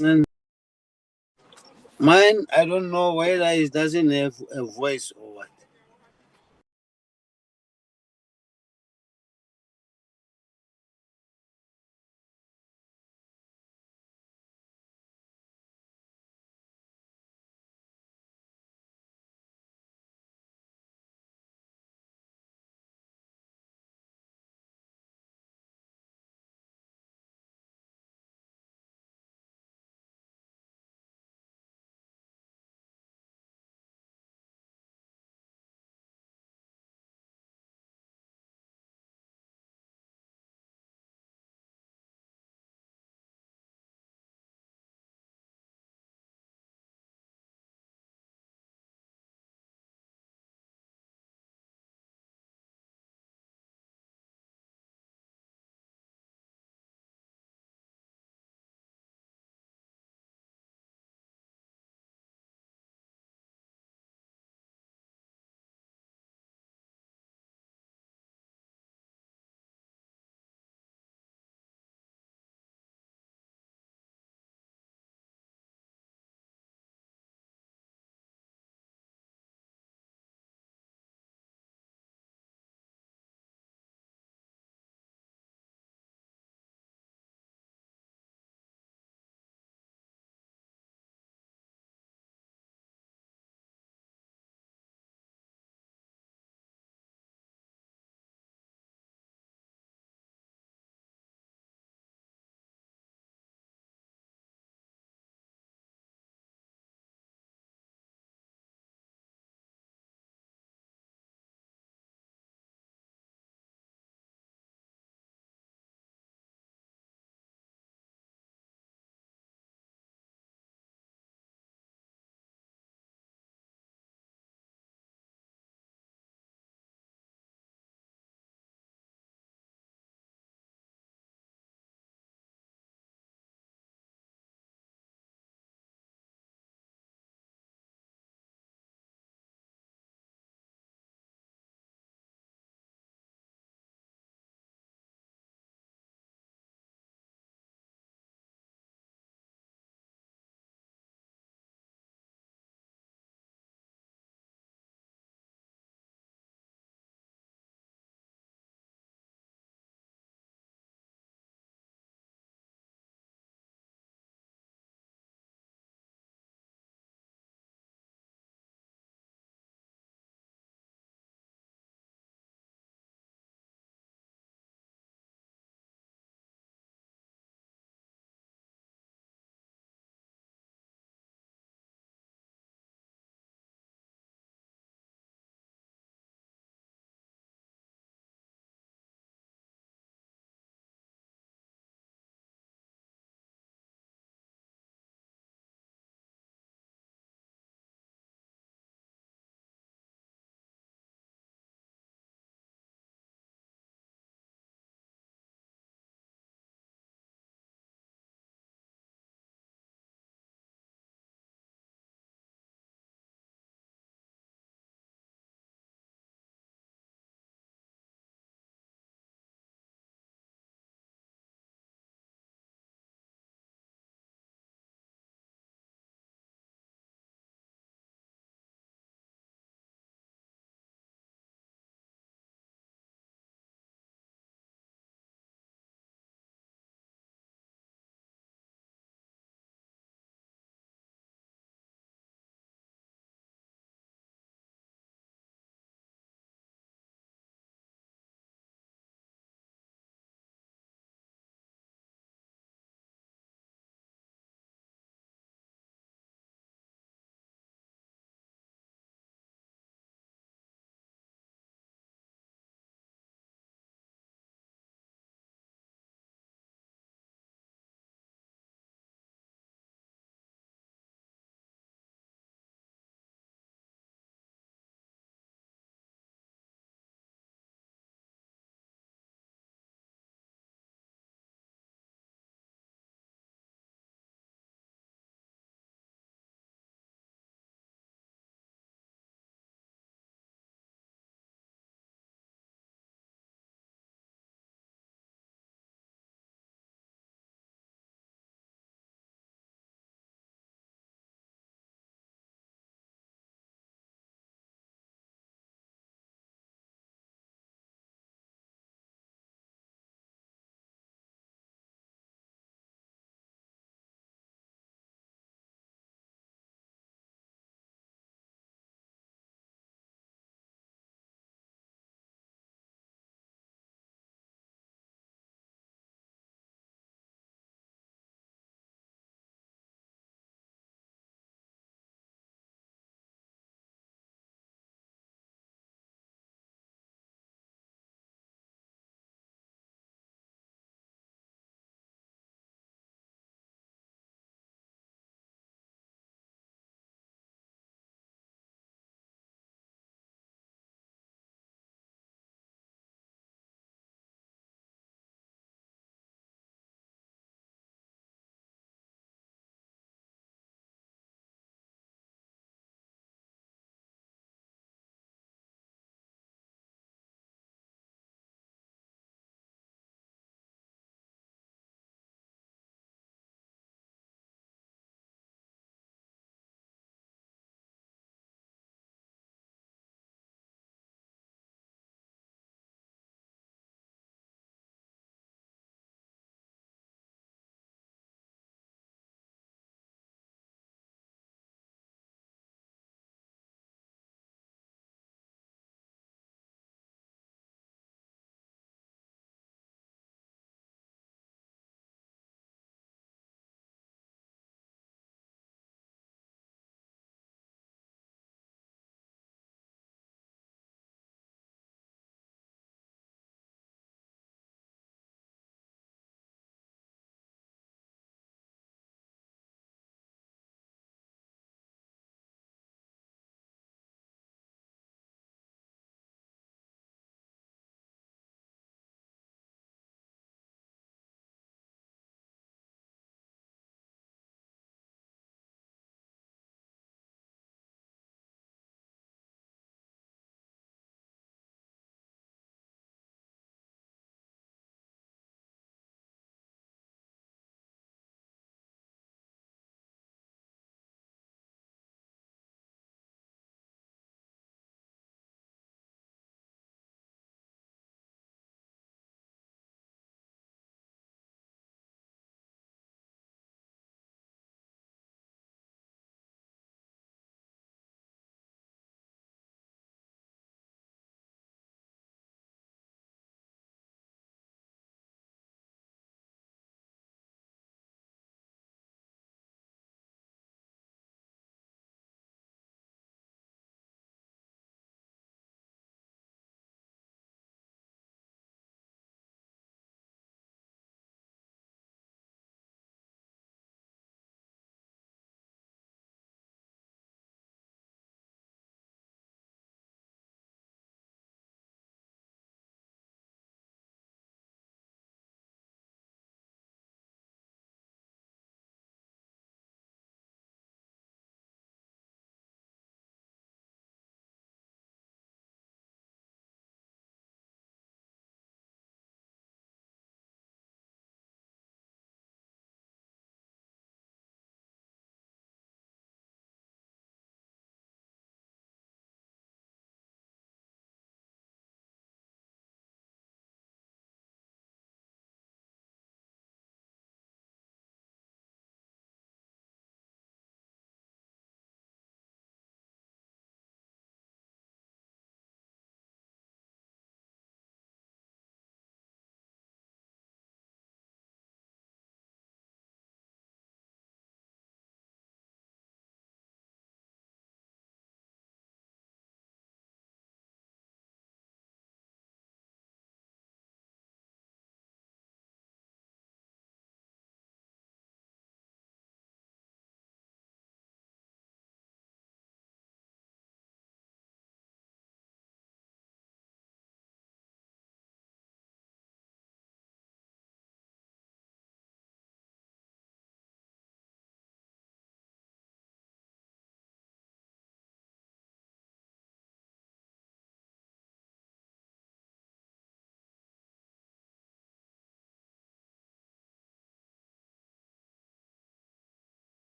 And mine, I don't know whether it doesn't have a voice or what.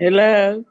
Hello.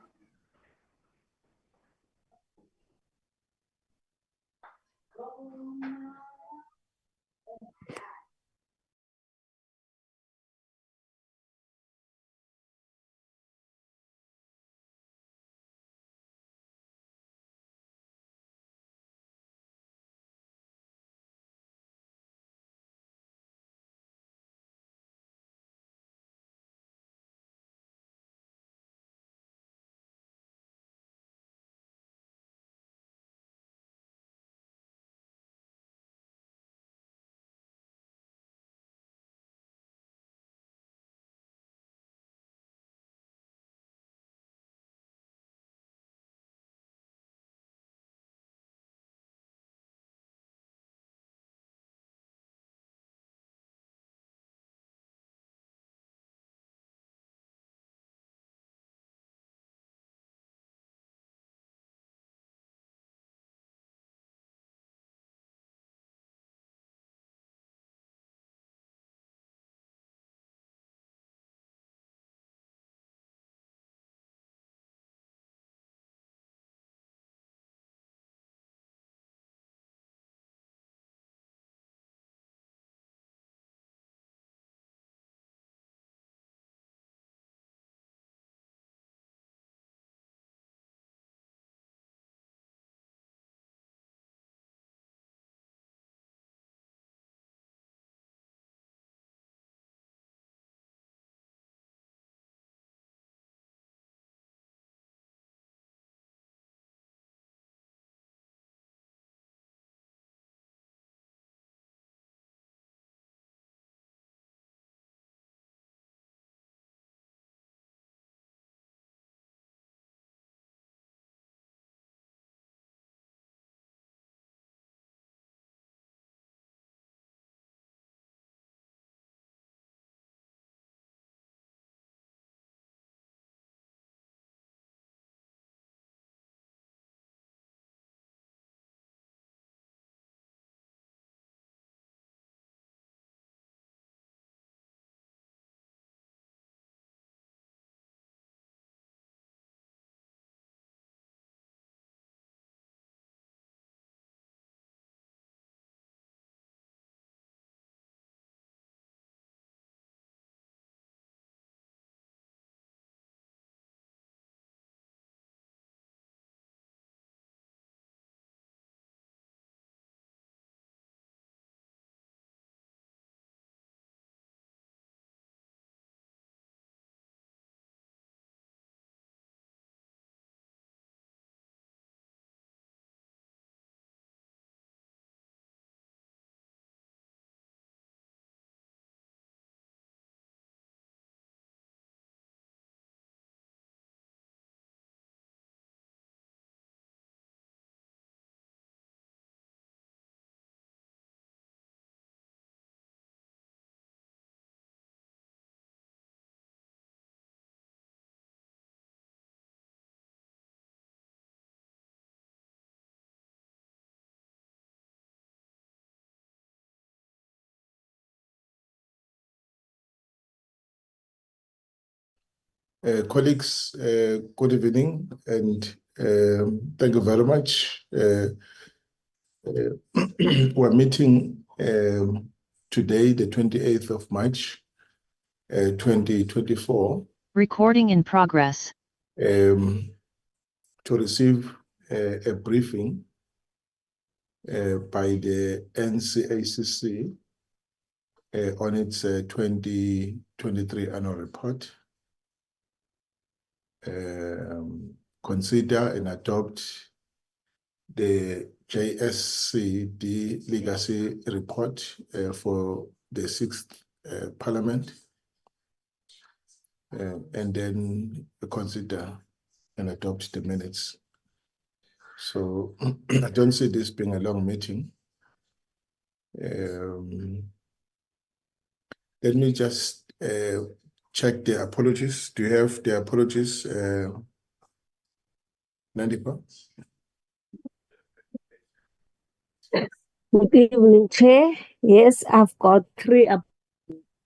Colleagues, good evening and thank you very much. We're meeting today, the 28th of March, 2024. Recording in progress. To receive a briefing by the NCACC on its 2023 annual report. Consider and adopt the JSCD legacy report for the 6th Parliament, and then consider and adopt the minutes. So I don't see this being a long meeting. Let me just check the apologies. Do you have the apologies, Nandipa? Good evening, Chair. Yes, I've got three.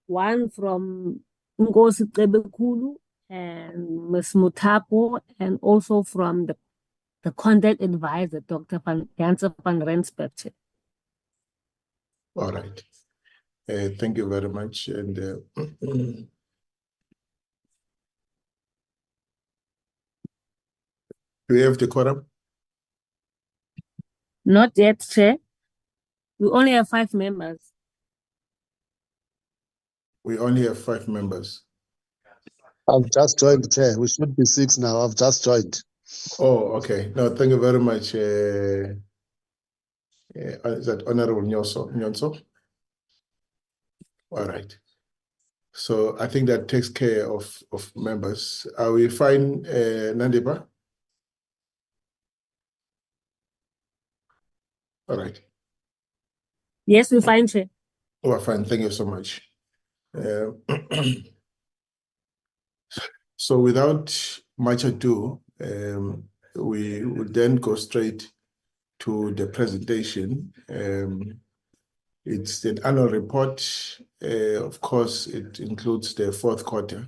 One from Ngozi Cebekulu, and Ms. Mutapo, and also from the content advisor, Dr. Janse van Rensburg. All right. Thank you very much. And do we have the quorum? Not yet, Chair. We only have 5 members. We only have 5 members. I've just joined, Chair. We should be 6 now. I've just joined. Oh, okay. No, thank you very much. Is that Honorable Nyonso? All right. So I think that takes care of members. Are we fine, Nandiba? All right. Yes, we find Chair. We're fine. Thank you so much. So without much ado, we will then go straight to the presentation. It's an annual report. Of course, it includes the 4th quarter.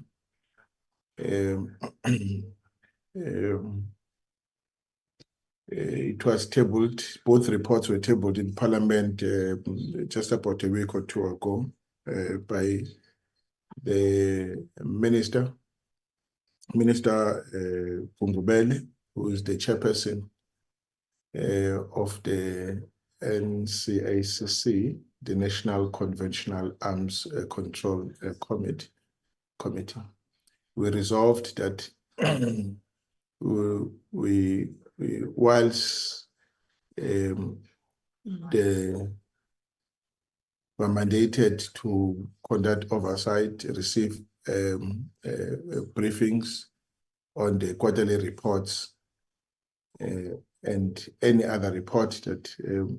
It was tabled, both reports were tabled in Parliament just about a week or 2 ago by the Minister Pungubele, who is the chairperson of the NCACC, the National Conventional Arms Control Committee. We resolved that whilst were mandated to conduct oversight, receive briefings on the quarterly reports and any other report that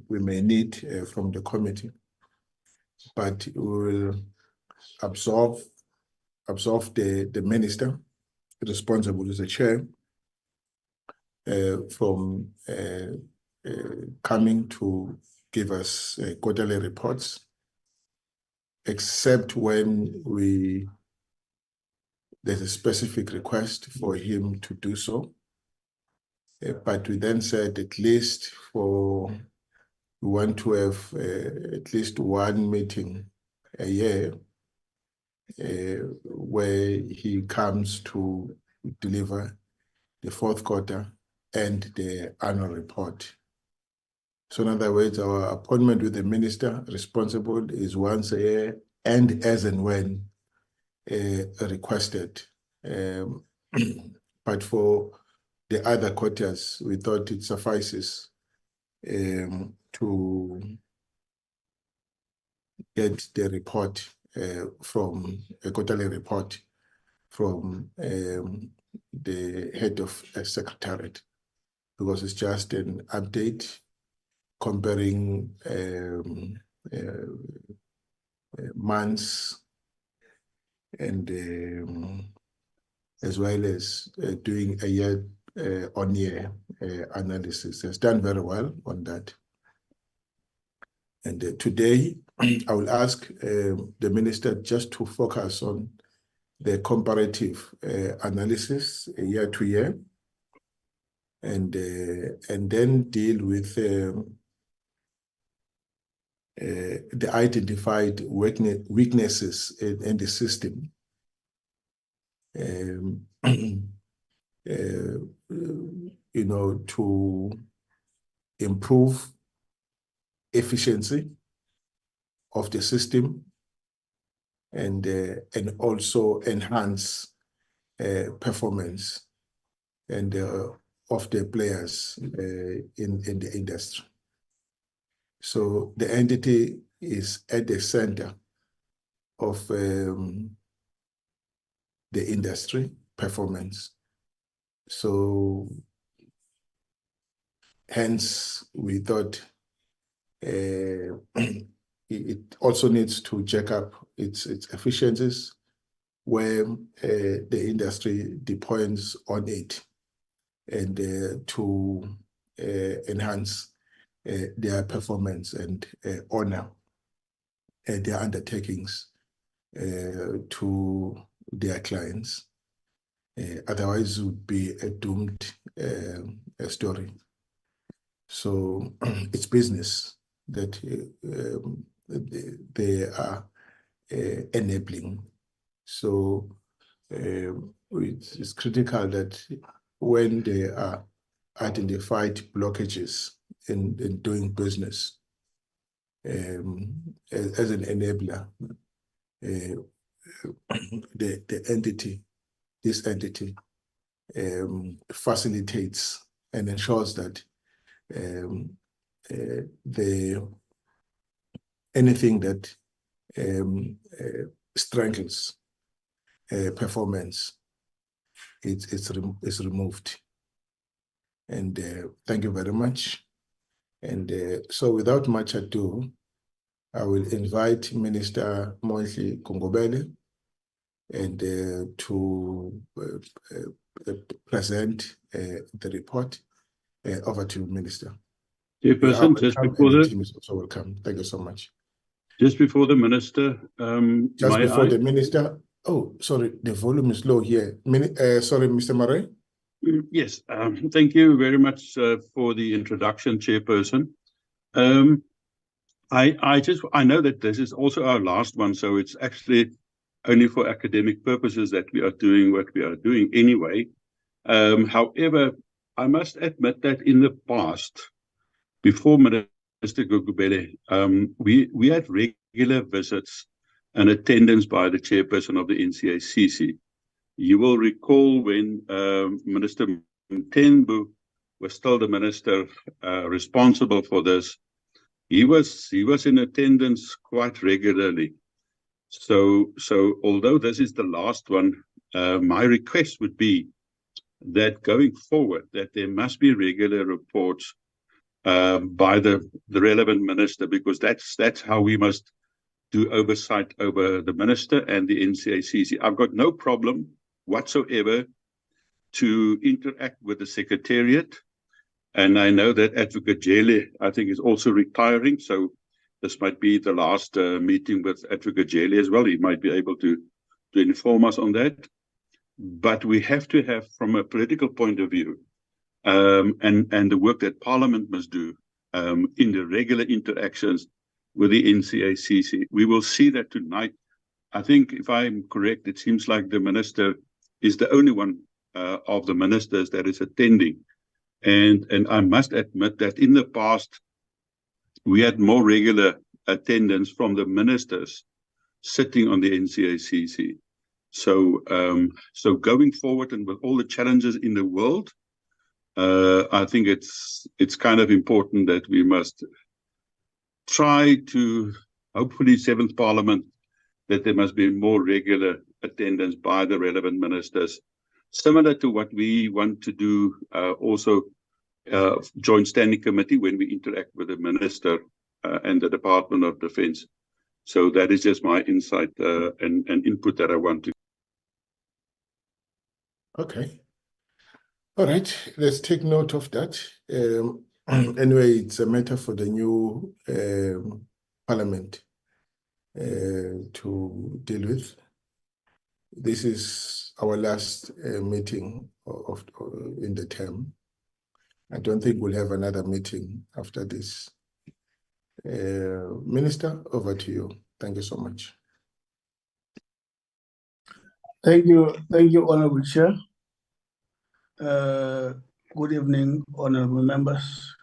we may need from the committee. But we will absolve the minister responsible as the chair from coming to give us quarterly reports, except when there's a specific request for him to do so. But we then said we want to have at least 1 meeting a year where he comes to deliver the 4th quarter and the annual report. So in other words, our appointment with the minister responsible is once a year and as and when requested. But for the other quarters, we thought it suffices to get the report from a quarterly report from the head of a secretariat, because it's just an update comparing months and as well as doing a year on year analysis. Has done very well on that. And today I will ask the minister just to focus on the comparative analysis year to year, and then deal with the identified weaknesses in the system. To improve efficiency of the system and also enhance performance and of the players in the industry. So the entity is at the center of the industry performance. So hence we thought it also needs to check up its efficiencies where the industry depends on it, and to enhance their performance and honor their undertakings to their clients. Otherwise, it would be a doomed story. So it's business that they are enabling. So it's critical that when they are identified blockages in doing business as an enabler, this entity facilitates and ensures that anything that strengthens performance is removed. And thank you very much. And so without much ado, I will invite Minister Mondli Kungobele and to present the report. Over to you, Minister. Chairperson, just before the team is also welcome. Thank you so much. Just before the minister, just before the minister. Oh, sorry, the volume is low here. Sorry, Mr. Murray. Yes, thank you very much for the introduction, Chairperson. I know that this is also our last one, so it's actually only for academic purposes that we are doing what we are doing anyway. However, I must admit that in the past, before Minister Gugubele, we had regular visits and attendance by the chairperson of the NCACC. You will recall when Minister Mthembu was still the minister responsible for this, he was in attendance quite regularly. So although this is the last one, my request would be that going forward, that there must be regular reports by the relevant minister, because that's how we must do oversight over the minister and the NCACC. I've got no problem whatsoever to interact with the secretariat, and I know that Advocate Jele, I think, is also retiring, so this might be the last meeting with Advocate Jele as well. He might be able to inform us on that. But we have to have, from a political point of view, and the work that Parliament must do in the regular interactions with the NCACC. We will see that tonight. I think, if I'm correct, it seems like the minister is the only one of the ministers that is attending. And I must admit that in the past, we had more regular attendance from the ministers sitting on the NCACC. So going forward, and with all the challenges in the world, I think it's kind of important that we must try to, hopefully, 7th Parliament, that there must be more regular attendance by the relevant ministers, similar to what we want to do also joint standing committee when we interact with the minister and the Department of Defense. So that is just my insight and input that I want to. Okay. All right, let's take note of that. Anyway, it's a matter for the new Parliament to deal with. This is our last meeting in the term. I don't think we'll have another meeting after this. Minister, over to you. Thank you so much. Thank you, Honorable Chair. Good evening, honorable members,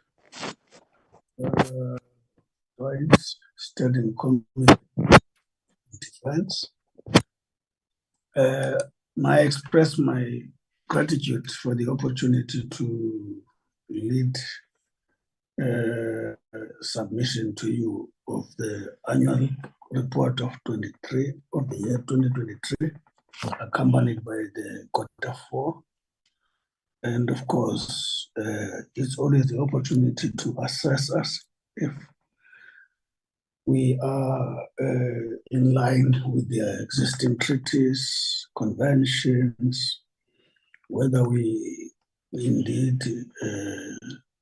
Standing Committee Defense. I express my gratitude for the opportunity to lead submission to you of the annual report of the year 2023, accompanied by the Q4. And of course, it's always the opportunity to assess us if we are in line with the existing treaties, conventions, whether we indeed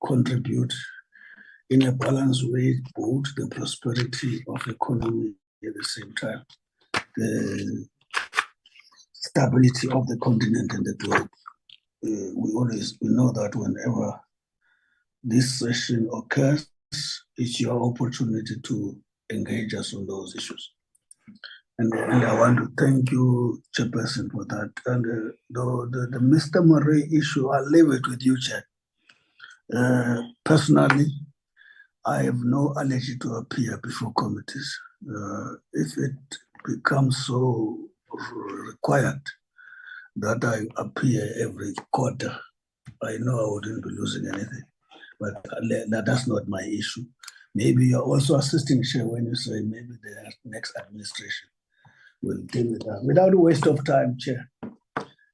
contribute in a balanced way both the prosperity of the economy at the same time. stability of the continent and the globe. We know that whenever this session occurs, it's your opportunity to engage us on those issues. And I want to thank you, Chairperson, for that. And the Mr. Murray issue, I'll leave it with you, Chair. Personally, I have no allergy to appear before committees. If it becomes so required that I appear every quarter, I know I wouldn't be losing anything, but that's not my issue. Maybe you're also assisting, Chair, when you say maybe the next administration will deal with that. Without a waste of time, Chair,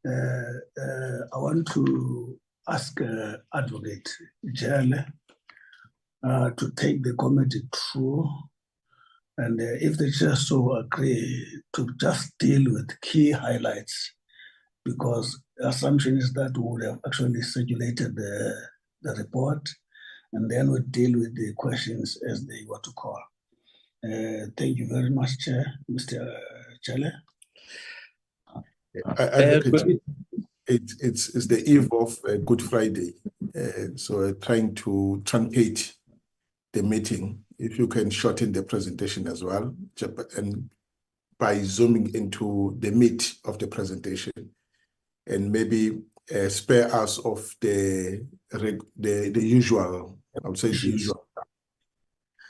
I want to ask Advocate Jale to take the committee through, and if the chair so agree, to just deal with key highlights, because the assumption is that we would have actually circulated the report, and then we deal with the questions as they were to call. Thank you very much, Chair, Mr. Chale. It's the eve of Good Friday, so we're trying to truncate the meeting. If you can shorten the presentation as well, and by zooming into the meat of the presentation, and maybe spare us of the usual, I would say the usual.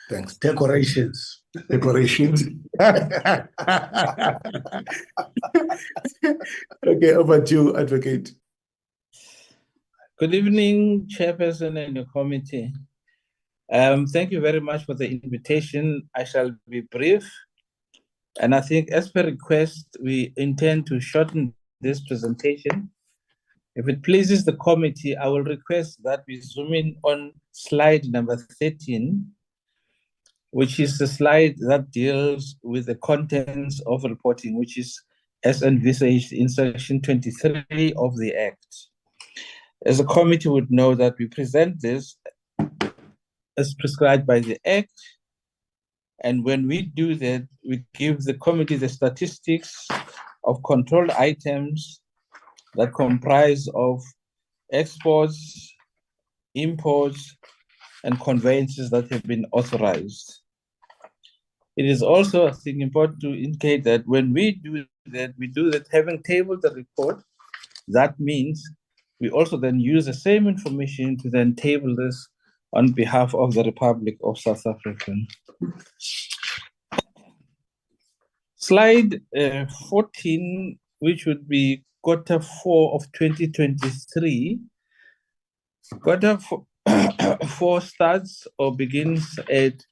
Thanks. Decorations. Decorations. Okay, over to you, Advocate. Good evening, Chairperson and your committee. Thank you very much for the invitation. I shall be brief. And I think as per request, we intend to shorten this presentation. If it pleases the committee, I will request that we zoom in on slide number 13, which is the slide that deals with the contents of reporting, which is as envisaged in section 23 of the Act. As the committee would know that we present this as prescribed by the Act, and when we do that, we give the committee the statistics of controlled items that comprise of exports, imports, and conveyances that have been authorized. It is also, I think, important to indicate that when we do that having tabled the report. That means we also then use the same information to then table this on behalf of the Republic of South Africa. Slide 14, which would be Q4 of 2023. Q4 starts or begins at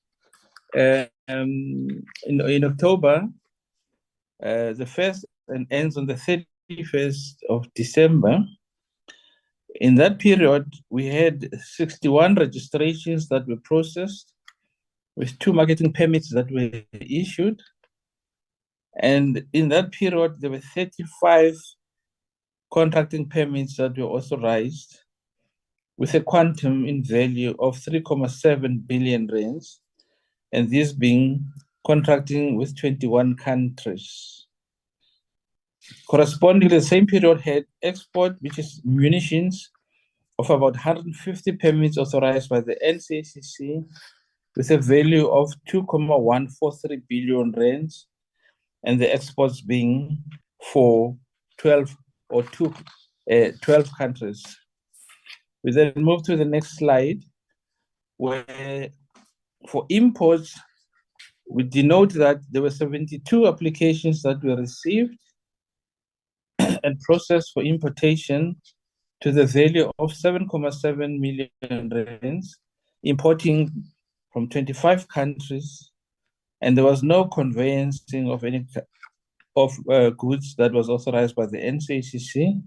in October, the first, and ends on the 31st of December. In that period, we had 61 registrations that were processed, with 2 marketing permits that were issued. And in that period, there were 35 contracting permits that were authorized, with a quantum in value of 3.7 billion rands, and this being contracting with 21 countries. Correspondingly, the same period had export, which is munitions, of about 150 permits authorized by the NCACC, with a value of 2.143 billion rands, and the exports being for 12 countries. We then move to the next slide, where for imports, we denote that there were 72 applications that were received and processed for importation to the value of 7.7 million rands, importing from 25 countries, and there was no conveyancing of any goods that was authorized by the NCACC.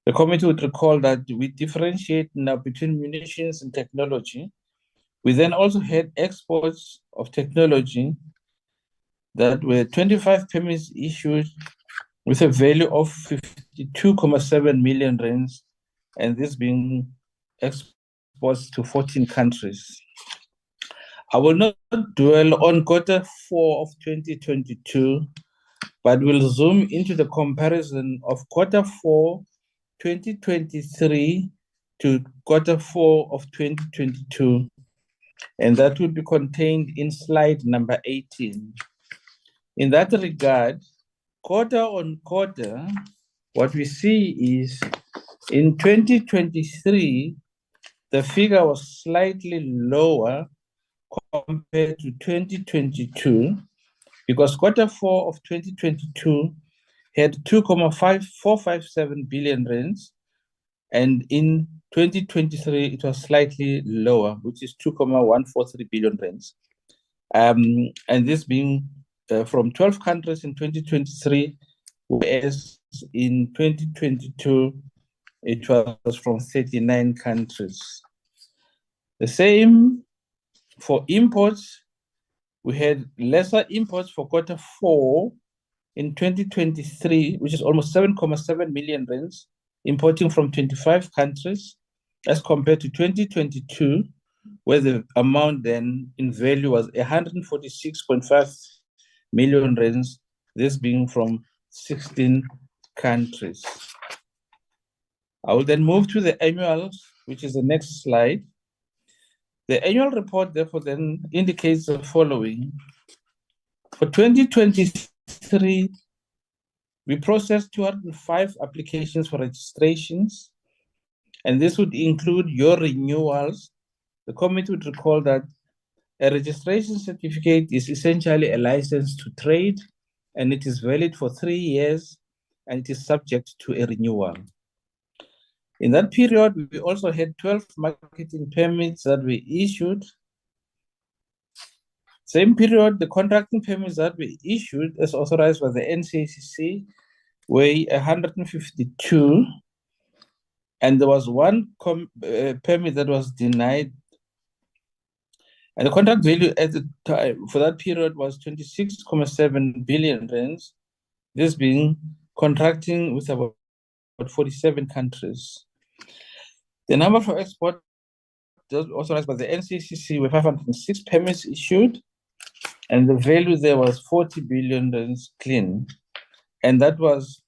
The committee would recall that we differentiate now between munitions and technology. We then also had exports of technology that were 25 permits issued with a value of 52.7 million rands, and this being exports to 14 countries. I will not dwell on Q4 of 2022, but we'll zoom into the comparison of Q4 2023 to Q4 of 2022, and that will be contained in slide number 18. In that regard, quarter on quarter, what we see is in 2023, the figure was slightly lower compared to 2022, because Q4 of 2022 had 2,457 billion rands, and in 2023 it was slightly lower, which is 2,143 billion rands. And this being from 12 countries in 2023, whereas in 2022 it was from 39 countries. The same for imports. We had lesser imports for Q4 in 2023, which is almost 7,7 million rands, importing from 25 countries, as compared to 2022, where the amount then in value was 146.5 million rands, this being from 16 countries. I will then move to the annuals, which is the next slide. The annual report, therefore, then indicates the following. For 2023, we processed 205 applications for registrations, and this would include your renewals. The committee would recall that a registration certificate is essentially a license to trade, and it is valid for 3 years, and it is subject to a renewal. In that period, we also had 12 marketing permits that we issued. Same period, the contracting permits that we issued as authorized by the NCACC were 152, and there was one permit that was denied. And the contract value at the time for that period was 26.7 billion rands, this being contracting with about 47 countries. The number for export authorized by the NCACC were 506 permits issued, and the value there was 40 billion rands clean, and that was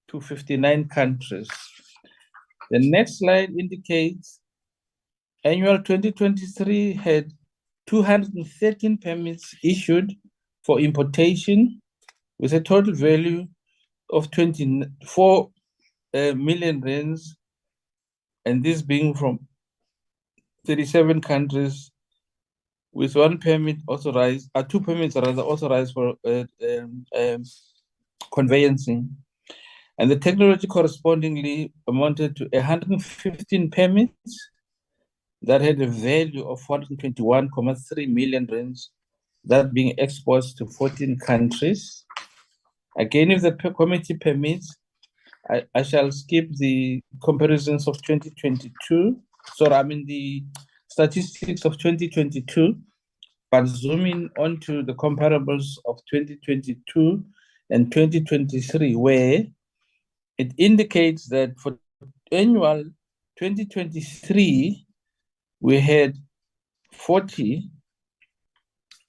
to 59 countries. The next slide indicates annual 2023 had 213 permits issued for importation with a total value of 24 million rands, and this being from 37 countries, with one permit authorized, two permits rather authorized for conveyancing. And the technology correspondingly amounted to 115 permits that had a value of 421.3 million rands, that being exports to 14 countries. Again, if the committee permits, I shall skip the comparisons of 2022. So I mean the statistics of 2022, but zooming onto the comparables of 2022 and 2023, where it indicates that for annual 2023, we had 40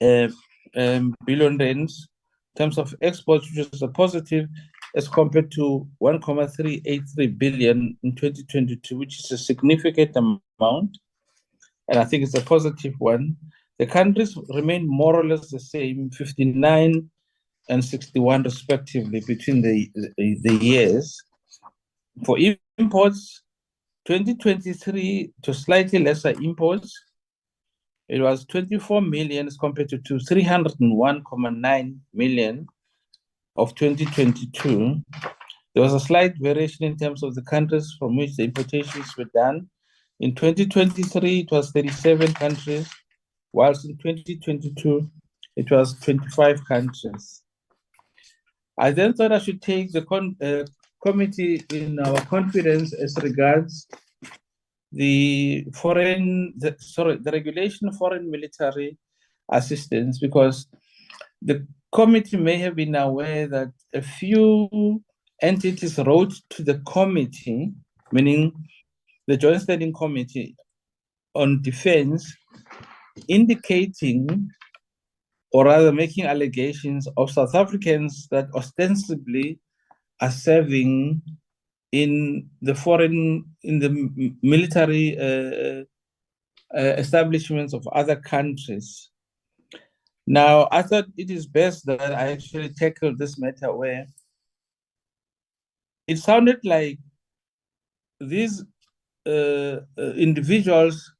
billion rands in terms of exports, which is a positive, as compared to 1,383 billion in 2022, which is a significant amount, and I think it's a positive one. The countries remain more or less the same, 59 and 61 respectively between the years. For imports, 2023 to slightly lesser imports, it was 24 million as compared to 301.9 million of 2022. There was a slight variation in terms of the countries from which the importations were done. In 2023, it was 37 countries, whilst in 2022, it was 25 countries. I then thought I should take the committee in our confidence as regards the regulation of foreign military assistance, because the committee may have been aware that a few entities wrote to the committee, meaning the Joint Standing Committee on Defense, indicating or rather making allegations of South Africans that ostensibly are serving in the military establishments of other countries. Now, I thought it is best that I actually tackle this matter where it sounded like these individuals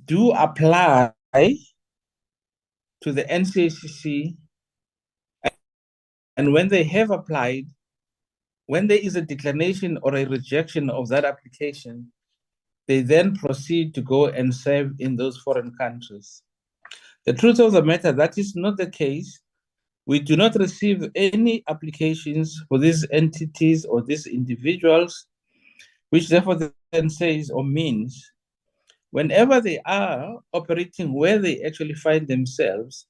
do apply to the NCACC, and when they have applied, when there is a declination or a rejection of that application, they then proceed to go and serve in those foreign countries. The truth of the matter, that is not the case. We do not receive any applications for these entities or these individuals, which therefore then says or means, whenever they are operating where they actually find themselves,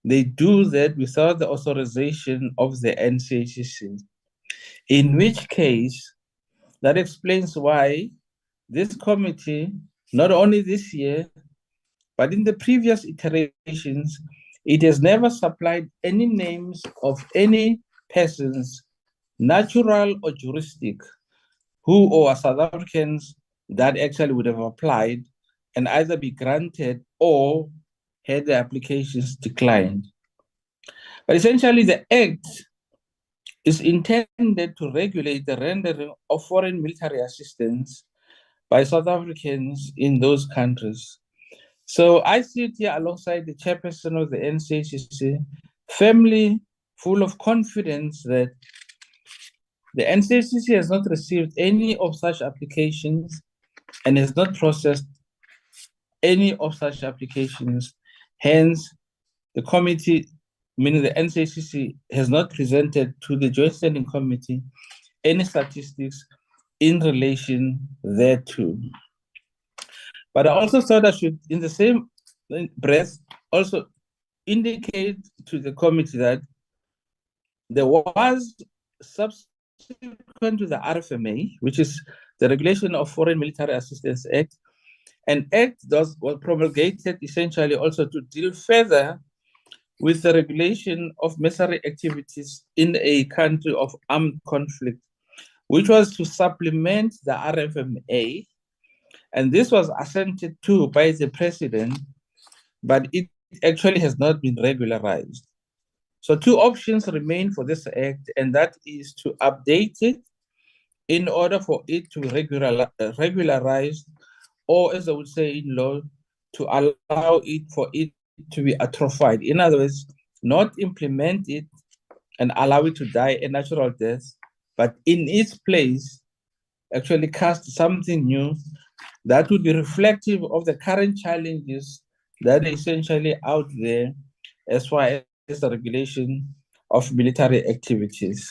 they do that without the authorization of the NCACC. In which case, that explains why this committee, not only this year, but in the previous iterations, it has never supplied any names of any persons, natural or juristic, who or South Africans that actually would have applied and either be granted or had their applications declined. But essentially, the Act is intended to regulate the rendering of foreign military assistance by South Africans in those countries. So I sit here alongside the chairperson of the NCACC, firmly full of confidence that the NCACC has not received any of such applications and has not processed any of such applications. Hence, the committee, meaning the NCACC, has not presented to the Joint Standing Committee any statistics in relation thereto. But I also thought I should, in the same breath, also indicate to the committee that there was, subsequent to the RFMA, which is the Regulation of Foreign Military Assistance Act, an act was promulgated essentially also to deal further with the regulation of military activities in a country of armed conflict, which was to supplement the RFMA. And this was assented to by the president, but it actually has not been regularized. So two options remain for this act, and that is to update it in order for it to be regularized, or as I would say in law, to allow it for it to be atrophied. In other words, not implement it and allow it to die a natural death, but in its place, actually cast something new that would be reflective of the current challenges that are essentially out there as far as the regulation of military activities.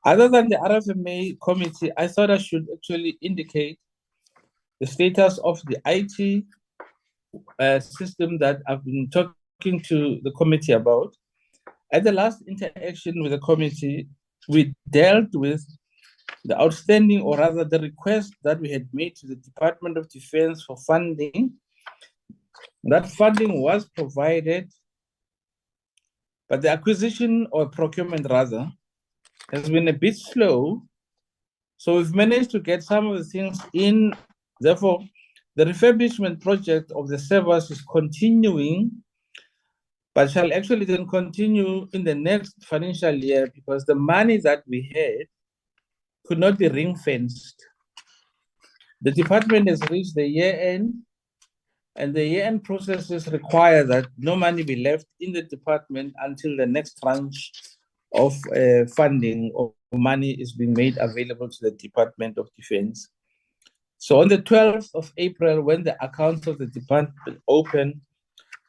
Other than the RFMA committee, I thought I should actually indicate the status of the IT system that I've been talking to the committee about. At the last interaction with the committee, we dealt with the outstanding, or rather the request that we had made to the Department of Defense for funding. That funding was provided, but the acquisition or procurement rather has been a bit slow. So we've managed to get some of the things in. Therefore, the refurbishment project of the servers is continuing, but shall actually then continue in the next financial year because the money that we had could not be ring-fenced. The department has reached the year-end, and the year-end processes require that no money be left in the department until the next tranche of funding or money is being made available to the Department of Defense. So on the 12th of April, when the accounts of the department open,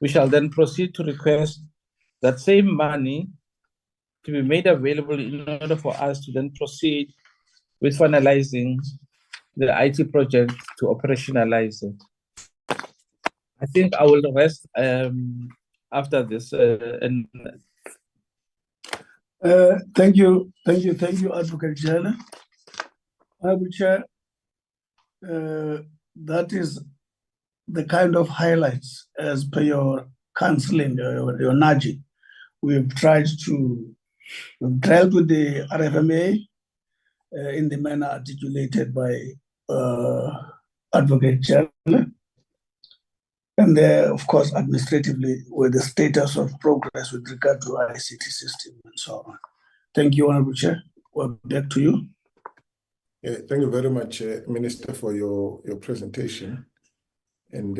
we shall then proceed to request that same money to be made available in order for us to then proceed with finalizing the IT project to operationalize it. I think I will rest after this. Thank you, Advocate Jana. I will share. That is the kind of highlights as per your counseling, your nudging. We've dealt with the RFMA in the manner articulated by Advocate General, and of course, administratively, with the status of progress with regard to ICT system and so on. Thank you, Honorable Chair. Well, back to you. Yeah, thank you very much, Minister, for your presentation. And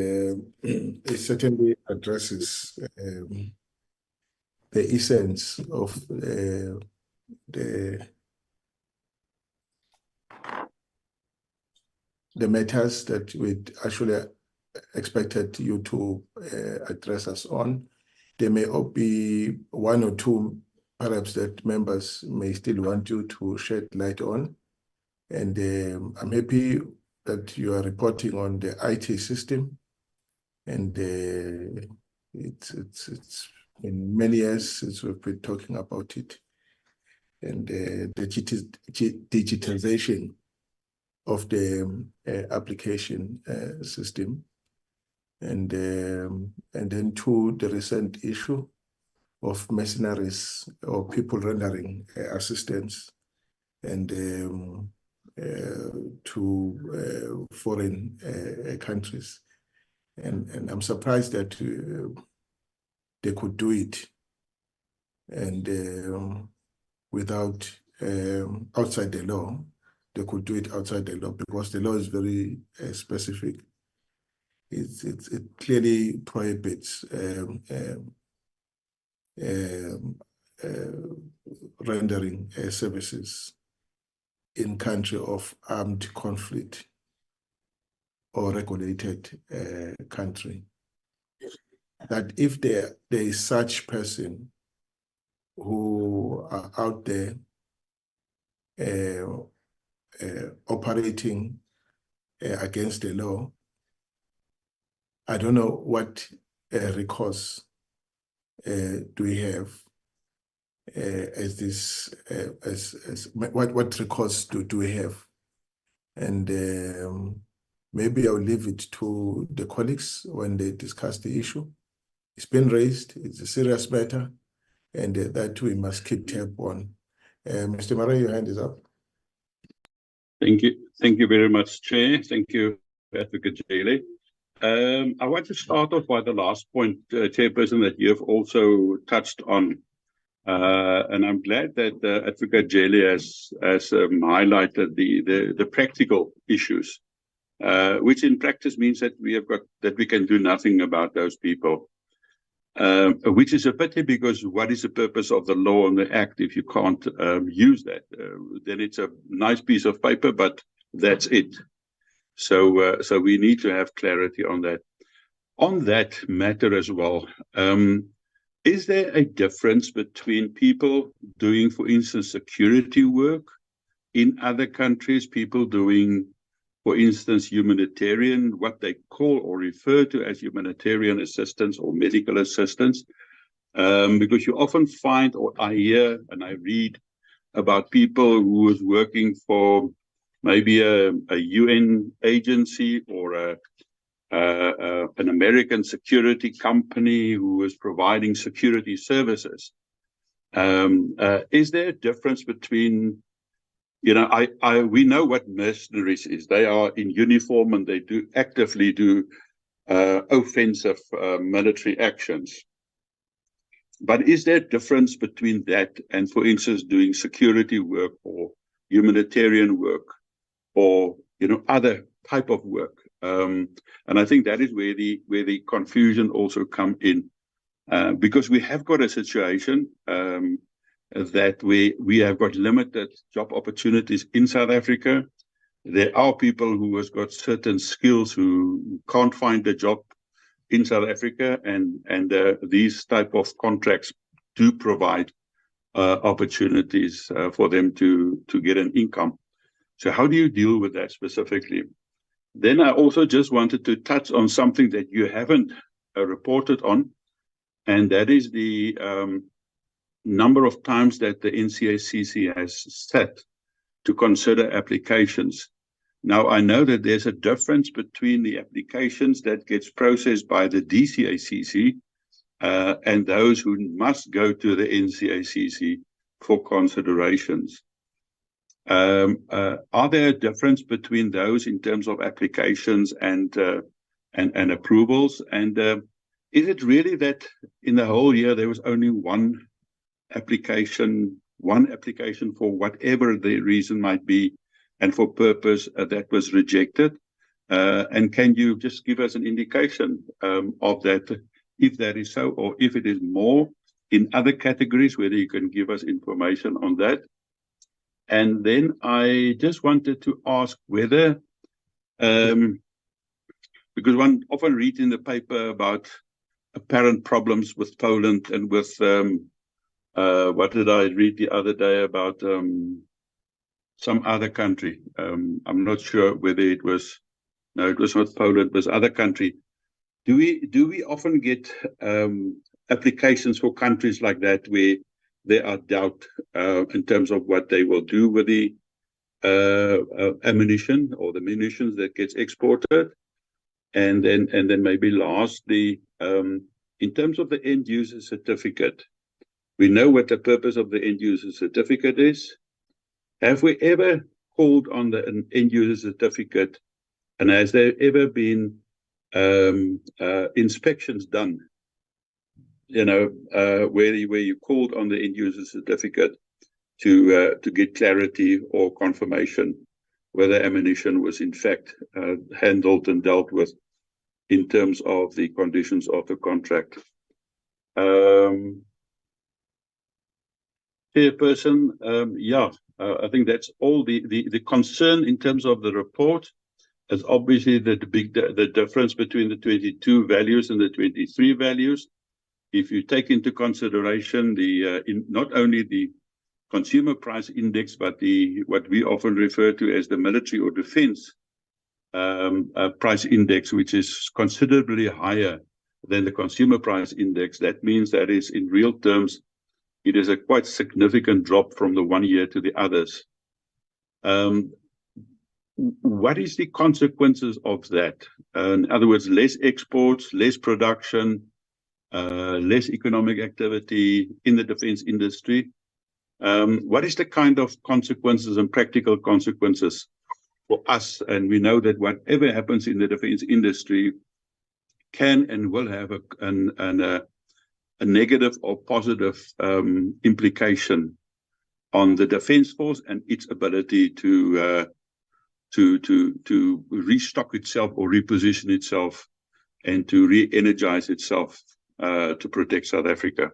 it certainly addresses the essence of the matters that we actually expected you to address us on. There may be one or two, perhaps, that members may still want you to shed light on. And I'm happy that you are reporting on the IT system. And it's in many years since we've been talking about it. And the digitization of the application system. And then to the recent issue of mercenaries or people rendering assistance and to foreign countries. And I'm surprised that they could do it and without outside the law. They could do it outside the law because the law is very specific. It clearly prohibits rendering services in country of armed conflict or regulated country. That if there is such person who are out there operating against the law, I don't know what recourse do we have what recourse do we have? And maybe I'll leave it to the colleagues when they discuss the issue. It's been raised, it's a serious matter, and that we must keep tab on. Mr. Murray, your hand is up. Thank you. Thank you very much, Chair. Thank you, Advocate Jele. I want to start off by the last point, Chairperson, that you have also touched on. And I'm glad that Advocate Jele has highlighted the practical issues, which in practice means that we can do nothing about those people. Which is a pity, because what is the purpose of the law and the act if you can't use that? Then it's a nice piece of paper, but that's it. So we need to have clarity on that. On that matter as well, is there a difference between people doing, for instance, security work in other countries, people doing, for instance, humanitarian, what they call or refer to as humanitarian assistance or medical assistance? Because you often find, or I hear and I read about people who is working for maybe a UN agency or an American security company who is providing security services. Is there a difference between, we know what mercenaries is. They are in uniform and they do actively do offensive military actions. But is there a difference between that and, for instance, doing security work or humanitarian work or other type of work? And I think that is where the confusion also come in, because we have got a situation that we have got limited job opportunities in South Africa. There are people who has got certain skills who can't find a job in South Africa, and these type of contracts do provide opportunities for them to get an income. So how do you deal with that specifically? Then I also just wanted to touch on something that you haven't reported on, and that is the number of times that the NCACC has set to consider applications. Now, I know that there's a difference between the applications that gets processed by the DCACC and those who must go to the NCACC for considerations. Are there a difference between those in terms of applications and approvals? And is it really that in the whole year there was only one application for whatever the reason might be, and for purpose that was rejected? And can you just give us an indication of that, if that is so, or if it is more in other categories, whether you can give us information on that? And then I just wanted to ask whether, because one often reads in the paper about apparent problems with Poland and with, what did I read the other day about some other country? I'm not sure whether it was, no, it was not Poland, it was other country. Do we often get applications for countries like that where there are doubt in terms of what they will do with the ammunition or the munitions that gets exported? And then maybe lastly, in terms of the end user certificate, we know what the purpose of the end user certificate is. Have we ever called on the end user certificate, and has there ever been inspections done, where you called on the end user certificate to get clarity or confirmation whether ammunition was in fact handled and dealt with in terms of the conditions of the contract? Chairperson, I think that's all. The concern in terms of the report is obviously the difference between the 22 values and the 23 values. If you take into consideration not only the consumer price index, but what we often refer to as the military or defense price index, which is considerably higher than the consumer price index, that means that is, in real terms, it is a quite significant drop from the one year to the others. What is the consequences of that? In other words, less exports, less production, less economic activity in the defense industry. What is the kind of consequences and practical consequences for us? And we know that whatever happens in the defense industry can and will have a negative or positive implication on the defense force and its ability to restock itself or reposition itself and to re-energize itself to protect South Africa.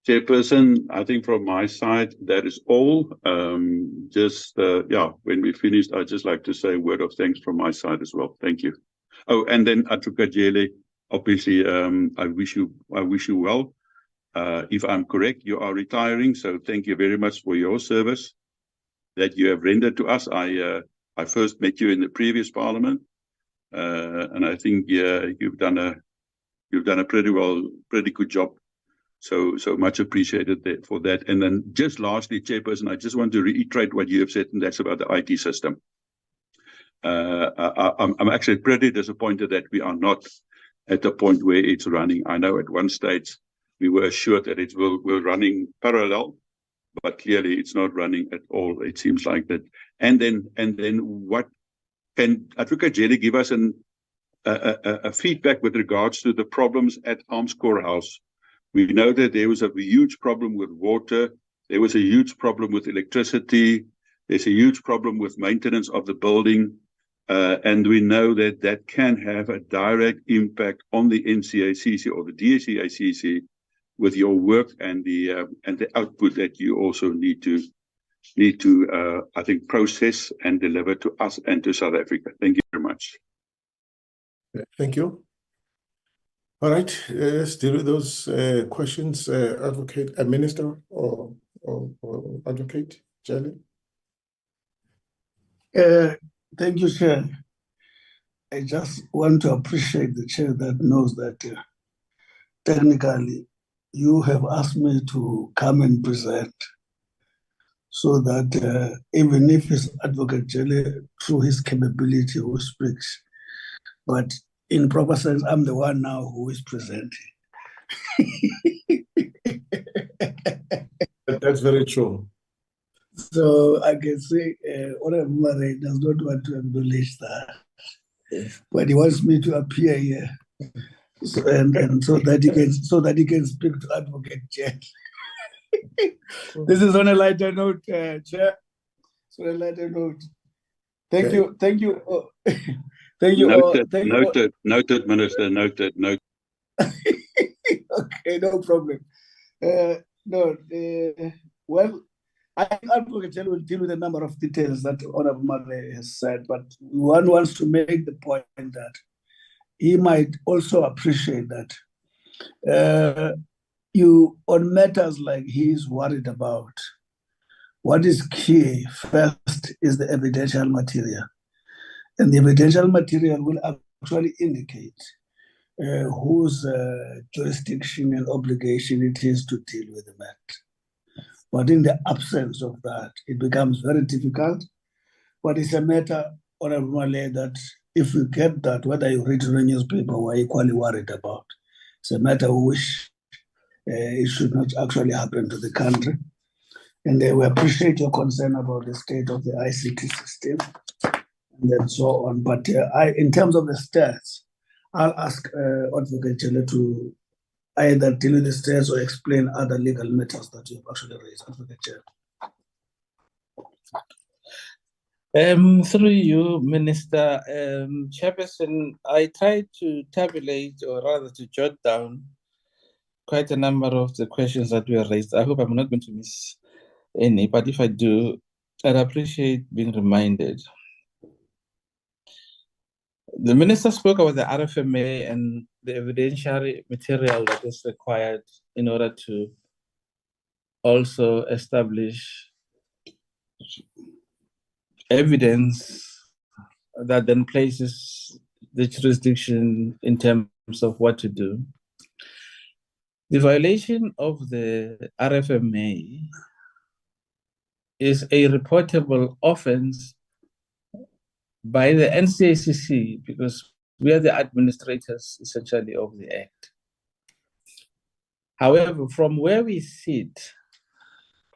Chairperson, I think from my side, that is all. When we finished, I'd just like to say a word of thanks from my side as well. Thank you. Oh, and then Advocate Jele, obviously, I wish you well. If I'm correct, you are retiring, so thank you very much for your service that you have rendered to us. I first met you in the previous parliament, and I think you've done a pretty good job. So much appreciated for that. And then just lastly, Chairperson, I just want to reiterate what you have said, and that's about the IT system. I'm actually pretty disappointed that we are not at the point where it's running. I know at one stage we were assured that it will running parallel, but clearly it's not running at all. It seems like that. And then what can Advocate Jele give us a feedback with regards to the problems at Arms Corps House? We know that there was a huge problem with water. There was a huge problem with electricity. There's a huge problem with maintenance of the building. And we know that that can have a direct impact on the NCACC or the JSCD with your work and the output that you also need to I think process and deliver to us and to South Africa. Thank you very much. Thank you. All right, let's deal with those questions. Advocate, Minister or Advocate Jele. Thank you, Chair. I just want to appreciate the Chair that knows that technically you have asked me to come and present so that even if it's Advocate Jele through his capability who speaks, but in proper sense, I'm the one now who is presenting. That's very true. So I can say Honorable Murray does not want to acknowledge that. But he wants me to appear here. And so that he can speak to Advocate Chair. This is on a lighter note, Chair. So a lighter note. Thank you. Thank you. Thank you. Noted, Minister. Noted. Okay, no problem. Well, I think Advocate General will deal with a number of details that Honorable Murray has said, but one wants to make the point that he might also appreciate that on matters like he is worried about, what is key first is the evidential material. And the evidential material will actually indicate whose jurisdiction and obligation it is to deal with the matter. But in the absence of that, it becomes very difficult. But it's a matter, Honorable Murray, that if you get that, whether you read the newspaper, we're equally worried about. It's a matter which it should not actually happen to the country. And we appreciate your concern about the state of the ICT system and then so on. But in terms of the stats, I'll ask Advocate Chele to either deal with the stats or explain other legal matters that you've actually raised. Advocate Chele. Through you, Minister, Chairperson, I tried to tabulate, or rather to jot down, quite a number of the questions that were raised. I hope I'm not going to miss any, but if I do, I'd appreciate being reminded. The Minister spoke about the RFMA and the evidentiary material that is required in order to also establish evidence that then places the jurisdiction in terms of what to do. The violation of the RFMA is a reportable offense by the NCACC because we are the administrators essentially of the Act. However, from where we sit,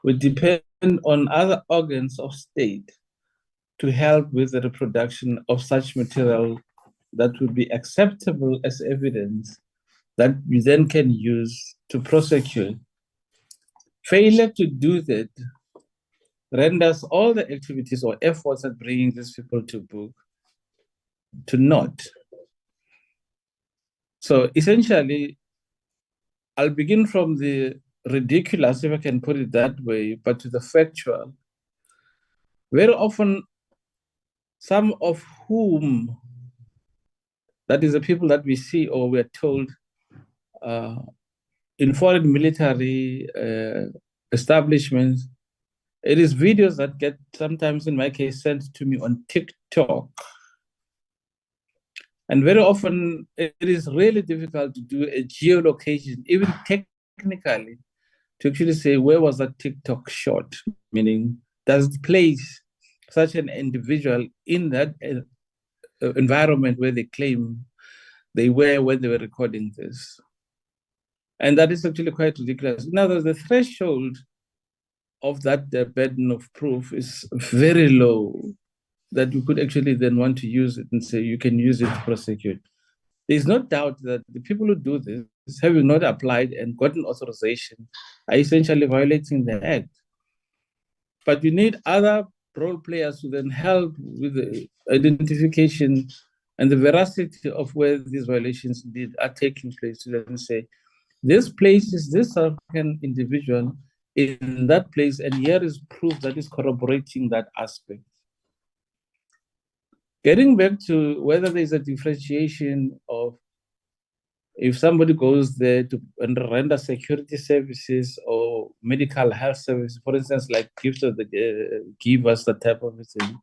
we depend on other organs of state to help with the reproduction of such material that would be acceptable as evidence that we then can use to prosecute. Failure to do that renders all the activities or efforts at bringing these people to book to naught. So essentially, I'll begin from the ridiculous, if I can put it that way, but to the factual. Very often, some of whom, that is the people that we see or we're told in foreign military establishments, it is videos that get sometimes, in my case, sent to me on TikTok. And very often, it is really difficult to do a geolocation, even technically, to actually say, where was that TikTok shot? Meaning, does it place such an individual in that environment where they claim they were when they were recording this? And that is actually quite ridiculous. In other words, the threshold of that burden of proof is very low, that you could actually then want to use it and say you can use it to prosecute. There's no doubt that the people who do this, having not applied and gotten authorization, are essentially violating the Act. But we need other role players who then help with the identification and the veracity of where these violations indeed are taking place, to then say, this place is this African individual in that place, and here is proof that is corroborating that aspect. Getting back to whether there's a differentiation of if somebody goes there to render security services or medical health services, for instance, like give us that type of thing,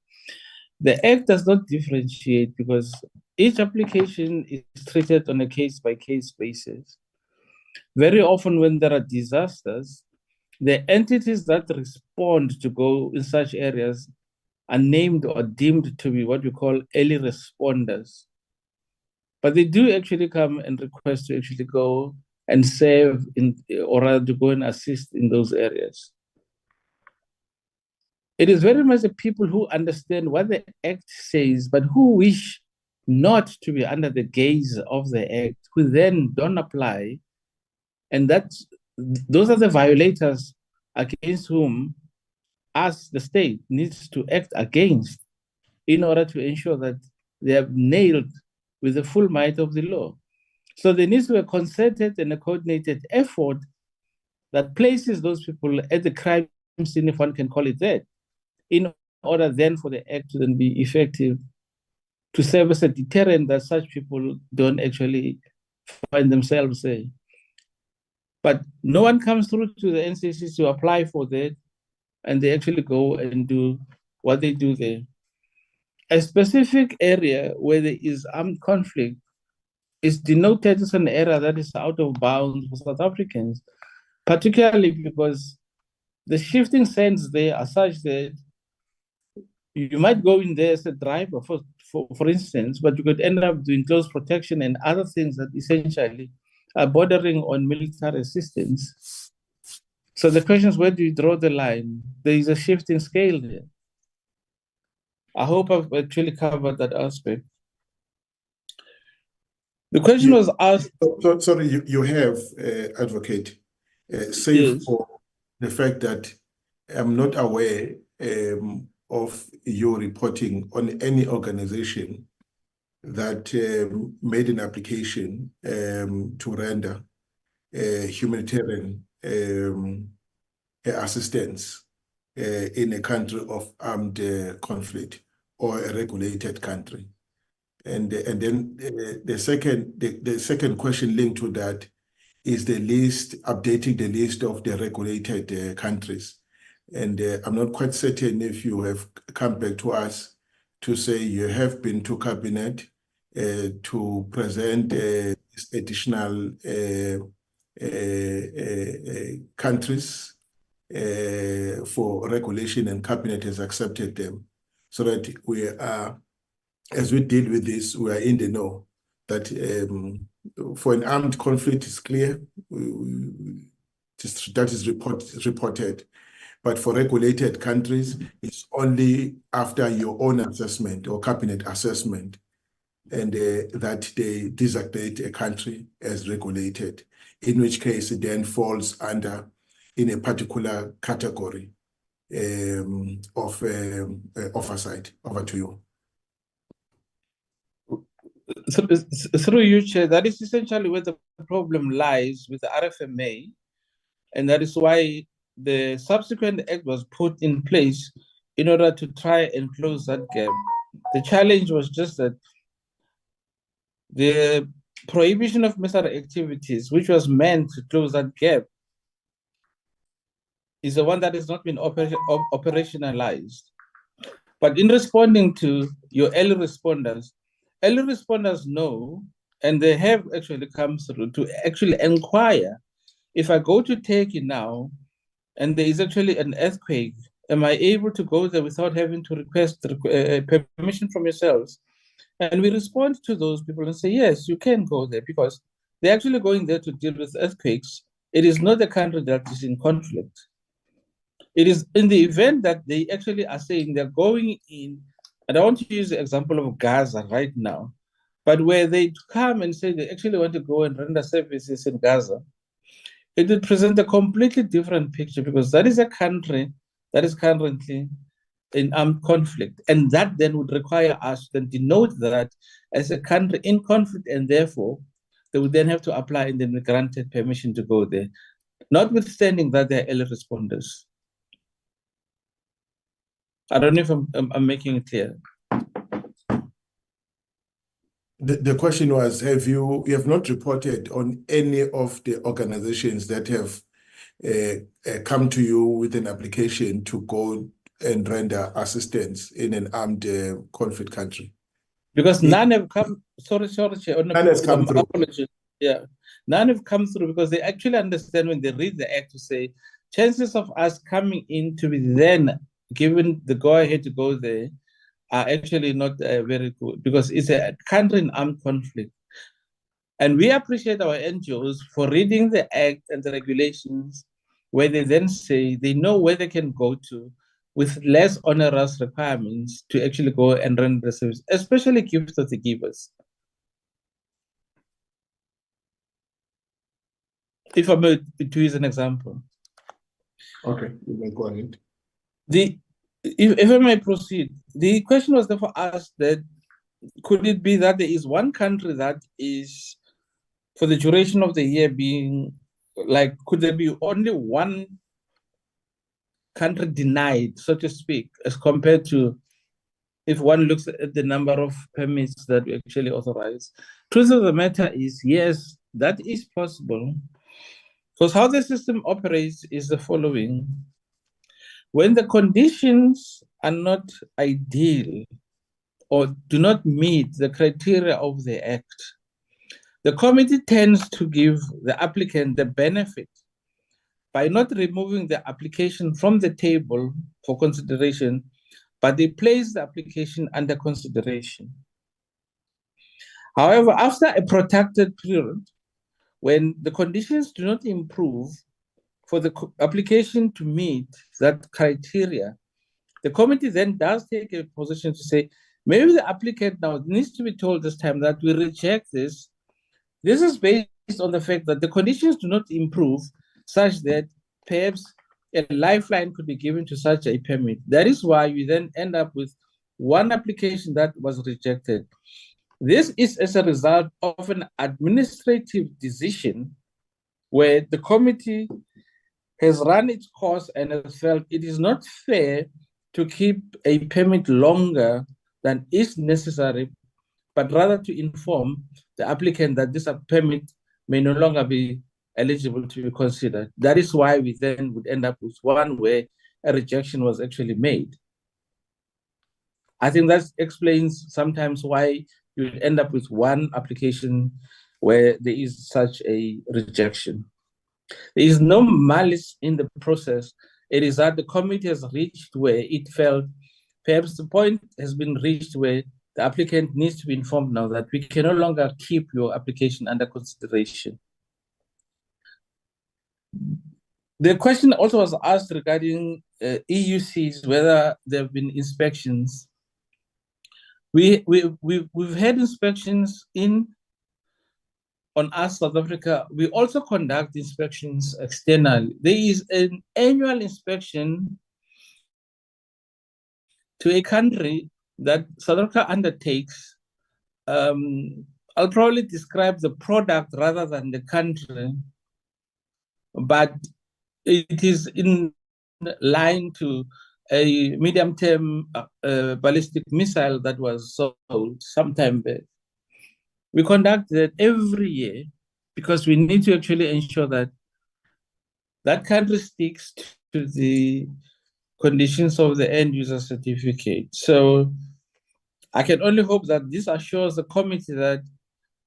the Act does not differentiate because each application is treated on a case-by-case basis. Very often when there are disasters, the entities that respond to go in such areas are named or deemed to be what we call early responders. But they do actually come and request to actually go and serve in, or rather to go and assist in those areas. It is very much the people who understand what the Act says, but who wish not to be under the gaze of the Act, who then don't apply. And those are the violators against whom us, the state, needs to act against in order to ensure that they are nailed with the full might of the law. So there needs to be a concerted and a coordinated effort that places those people at the crime scene, if one can call it that, in order then for the Act to then be effective to serve as a deterrent that such people don't actually find themselves there. But no one comes through to the NCACC to apply for that, and they actually go and do what they do there. A specific area where there is armed conflict is denoted as an area that is out of bounds for South Africans, particularly because the shifting sands there are such that you might go in there as a driver, for instance, but you could end up doing close protection and other things that essentially are bordering on military assistance. So the question is, where do you draw the line? There is a shift in scale there. I hope I've actually covered that aspect. The question was asked. Sorry, you have, Advocate, save Yes. for the fact that I'm not aware of your reporting on any organization that made an application to render humanitarian assistance in a country of armed conflict or a regulated country. And then the second question linked to that is the list, updating the list of the regulated countries. And I'm not quite certain if you have come back to us to say you have been to Cabinet to present additional countries for regulation, and Cabinet has accepted them, so that we are, as we deal with this, we are in the know that for an armed conflict, it's clear that is reported. But for regulated countries, it's only after your own assessment or Cabinet assessment, and that they designate a country as regulated, in which case it then falls under in a particular category of oversight. Over to you. Through you, Chair, that is essentially where the problem lies with the RFMA, and that is why the subsequent act was put in place in order to try and close that gap. The challenge was just that the prohibition of military activities, which was meant to close that gap, is the one that has not been operationalized. But in responding to your early responders know, and they have actually come through to actually inquire, if I go to Turkey now, and there is actually an earthquake, am I able to go there without having to request permission from yourselves? And we respond to those people and say, yes, you can go there, because they're actually going there to deal with earthquakes. It is not a country that is in conflict. It is in the event that they actually are saying they're going in, and I want to use the example of Gaza right now, but where they come and say they actually want to go and render services in Gaza, it would present a completely different picture, because that is a country that is currently in armed conflict. And that then would require us to denote that as a country in conflict, and therefore they would then have to apply and then be granted permission to go there, notwithstanding that they're early responders. I don't know if I'm making it clear. The question was, you have not reported on any of the organizations that have come to you with an application to go and render assistance in an armed conflict country? Because none have come, sorry, none has come through. Apology. Yeah, none have come through, because they actually understand when they read the act to say, chances of us coming in to be then given the go-ahead to go there are actually not very good, because it's a country in armed conflict. And we appreciate our NGOs for reading the act and the regulations, where they then say they know where they can go to with less onerous requirements to actually go and run the service, especially gifts of the givers. If I may to use an example. Okay, you may go ahead. If I may proceed, the question was therefore asked that could it be that there is one country that is, for the duration of the year, being like, could there be only one country denied, so to speak, as compared to if one looks at the number of permits that we actually authorize? Truth of the matter is, yes, that is possible. Because how the system operates is the following. When the conditions are not ideal or do not meet the criteria of the Act, the committee tends to give the applicant the benefit by not removing the application from the table for consideration, but they place the application under consideration. However, after a protracted period, when the conditions do not improve for the application to meet that criteria, the committee then does take a position to say, maybe the applicant now needs to be told this time that we reject this. This is based on the fact that the conditions do not improve such that perhaps a lifeline could be given to such a permit. That is why we then end up with one application that was rejected. This is as a result of an administrative decision where the committee has run its course and has felt it is not fair to keep a permit longer than is necessary, but rather to inform the applicant that this permit may no longer be eligible to be considered. That is why we then would end up with one where a rejection was actually made. I think that explains sometimes why you end up with one application where there is such a rejection. There is no malice in the process. It is that the committee has reached where it felt perhaps the point has been reached where the applicant needs to be informed now that we can no longer keep your application under consideration. The question also was asked regarding EUCs, whether there have been inspections. We've had inspections on us, South Africa. We also conduct inspections externally. There is an annual inspection to a country that South Africa undertakes. I'll probably describe the product rather than the country, but it is in line to a medium-term ballistic missile that was sold sometime back. We conduct that every year because we need to actually ensure that that country sticks to the conditions of the end user certificate. So I can only hope that this assures the committee that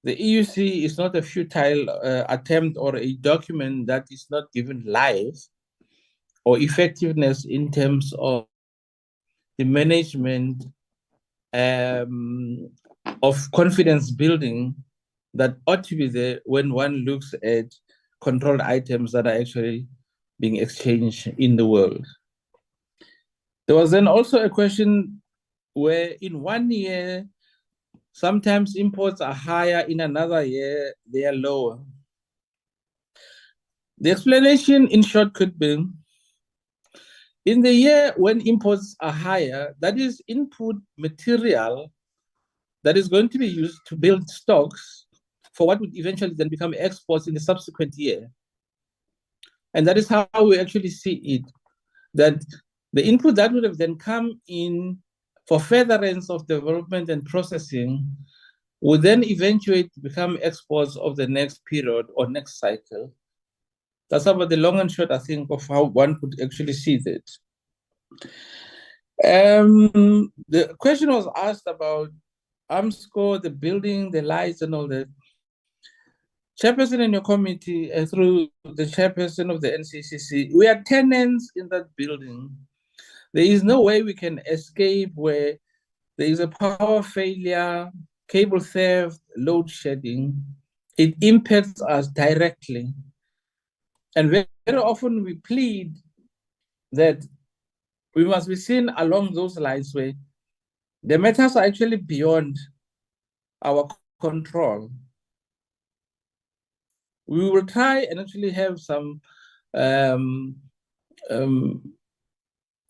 the EUC is not a futile attempt or a document that is not given life or effectiveness in terms of the management of confidence building that ought to be there when one looks at controlled items that are actually being exchanged in the world. There was then also a question where in one year, sometimes imports are higher, in another year, they are lower. The explanation in short could be, in the year when imports are higher, that is input material that is going to be used to build stocks for what would eventually then become exports in the subsequent year. And that is how we actually see it, that the input that would have then come in for furtherance of development and processing would then eventuate to become exports of the next period or next cycle. That's about the long and short, I think, of how one could actually see that. The question was asked about AMSCO, the building, the lights, and all that. Chairperson in your committee, through the chairperson of the NCACC, we are tenants in that building. There is no way we can escape where there is a power failure, cable theft, load shedding. it impacts us directly. And very, very often we plead that we must be seen along those lines where the matters are actually beyond our control. We will try and actually have some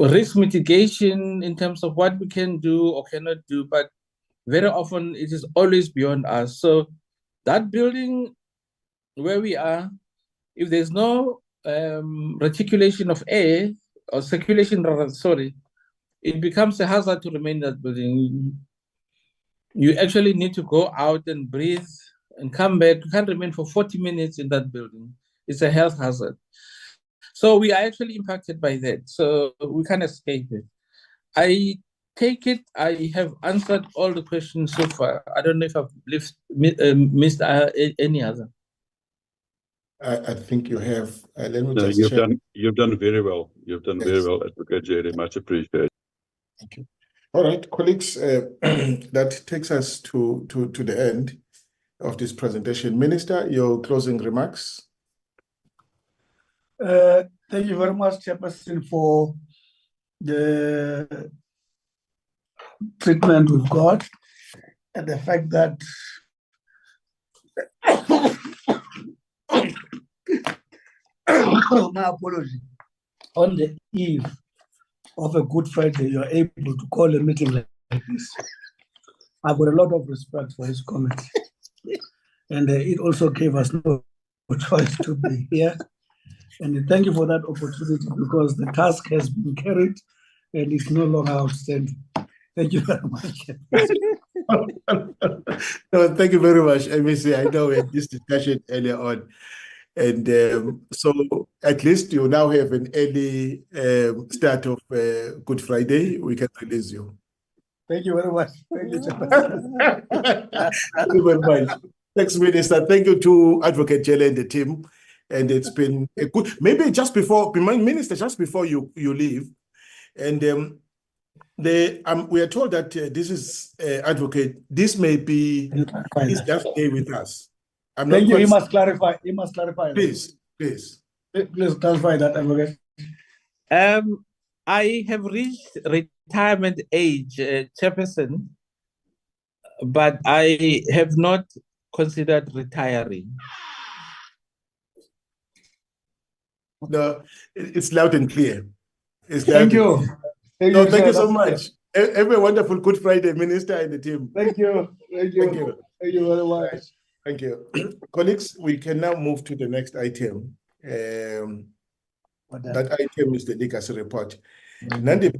risk mitigation in terms of what we can do or cannot do, but very often it is always beyond us. So that building where we are, if there's no reticulation of air or circulation, sorry, it becomes a hazard to remain in that building. You actually need to go out and breathe and come back. You can't remain for 40 minutes in that building. It's a health hazard. So we are actually impacted by that. So we can't escape it. I take it I have answered all the questions so far. I don't know if I've missed any other. I think you have. Let me No, just you've check. done very well. You've done very Yes. well, Advocate Jerry. Much appreciated. Thank you. All right, colleagues, that takes us to the end of this presentation. Minister, your closing remarks. Thank you very much, Chairperson, for the treatment we've got and the fact that my apology, on the eve of a Good Friday, you're able to call a meeting like this. I've got a lot of respect for his comments. And it also gave us no choice to be here. And thank you for that opportunity, because the task has been carried and it's no longer outstanding. Thank you very much. No, thank you very much, MEC. I know we had this discussion earlier on. And so at least you now have an early start of Good Friday. We can release you. Thank you very much. Thank you, Thank you very much. Thanks, Minister. Thank you to Advocate Jelle and the team. And it's been a good, maybe just before, Minister, just before you leave, and we are told that this is Advocate, this may be his last day with us. Thank you. He must clarify. He must clarify. Please, please. Please clarify that, Advocate. I have reached retirement age, Chairperson, but I have not considered retiring. No, it's loud and clear. It's loud. Thank you. Thank you so much. Have a wonderful Good Friday, Minister and the team. Thank you. Thank you. Thank you. Thank you very much. Thank you. Colleagues, we can now move to the next item. That item is the legacy report. Nandi,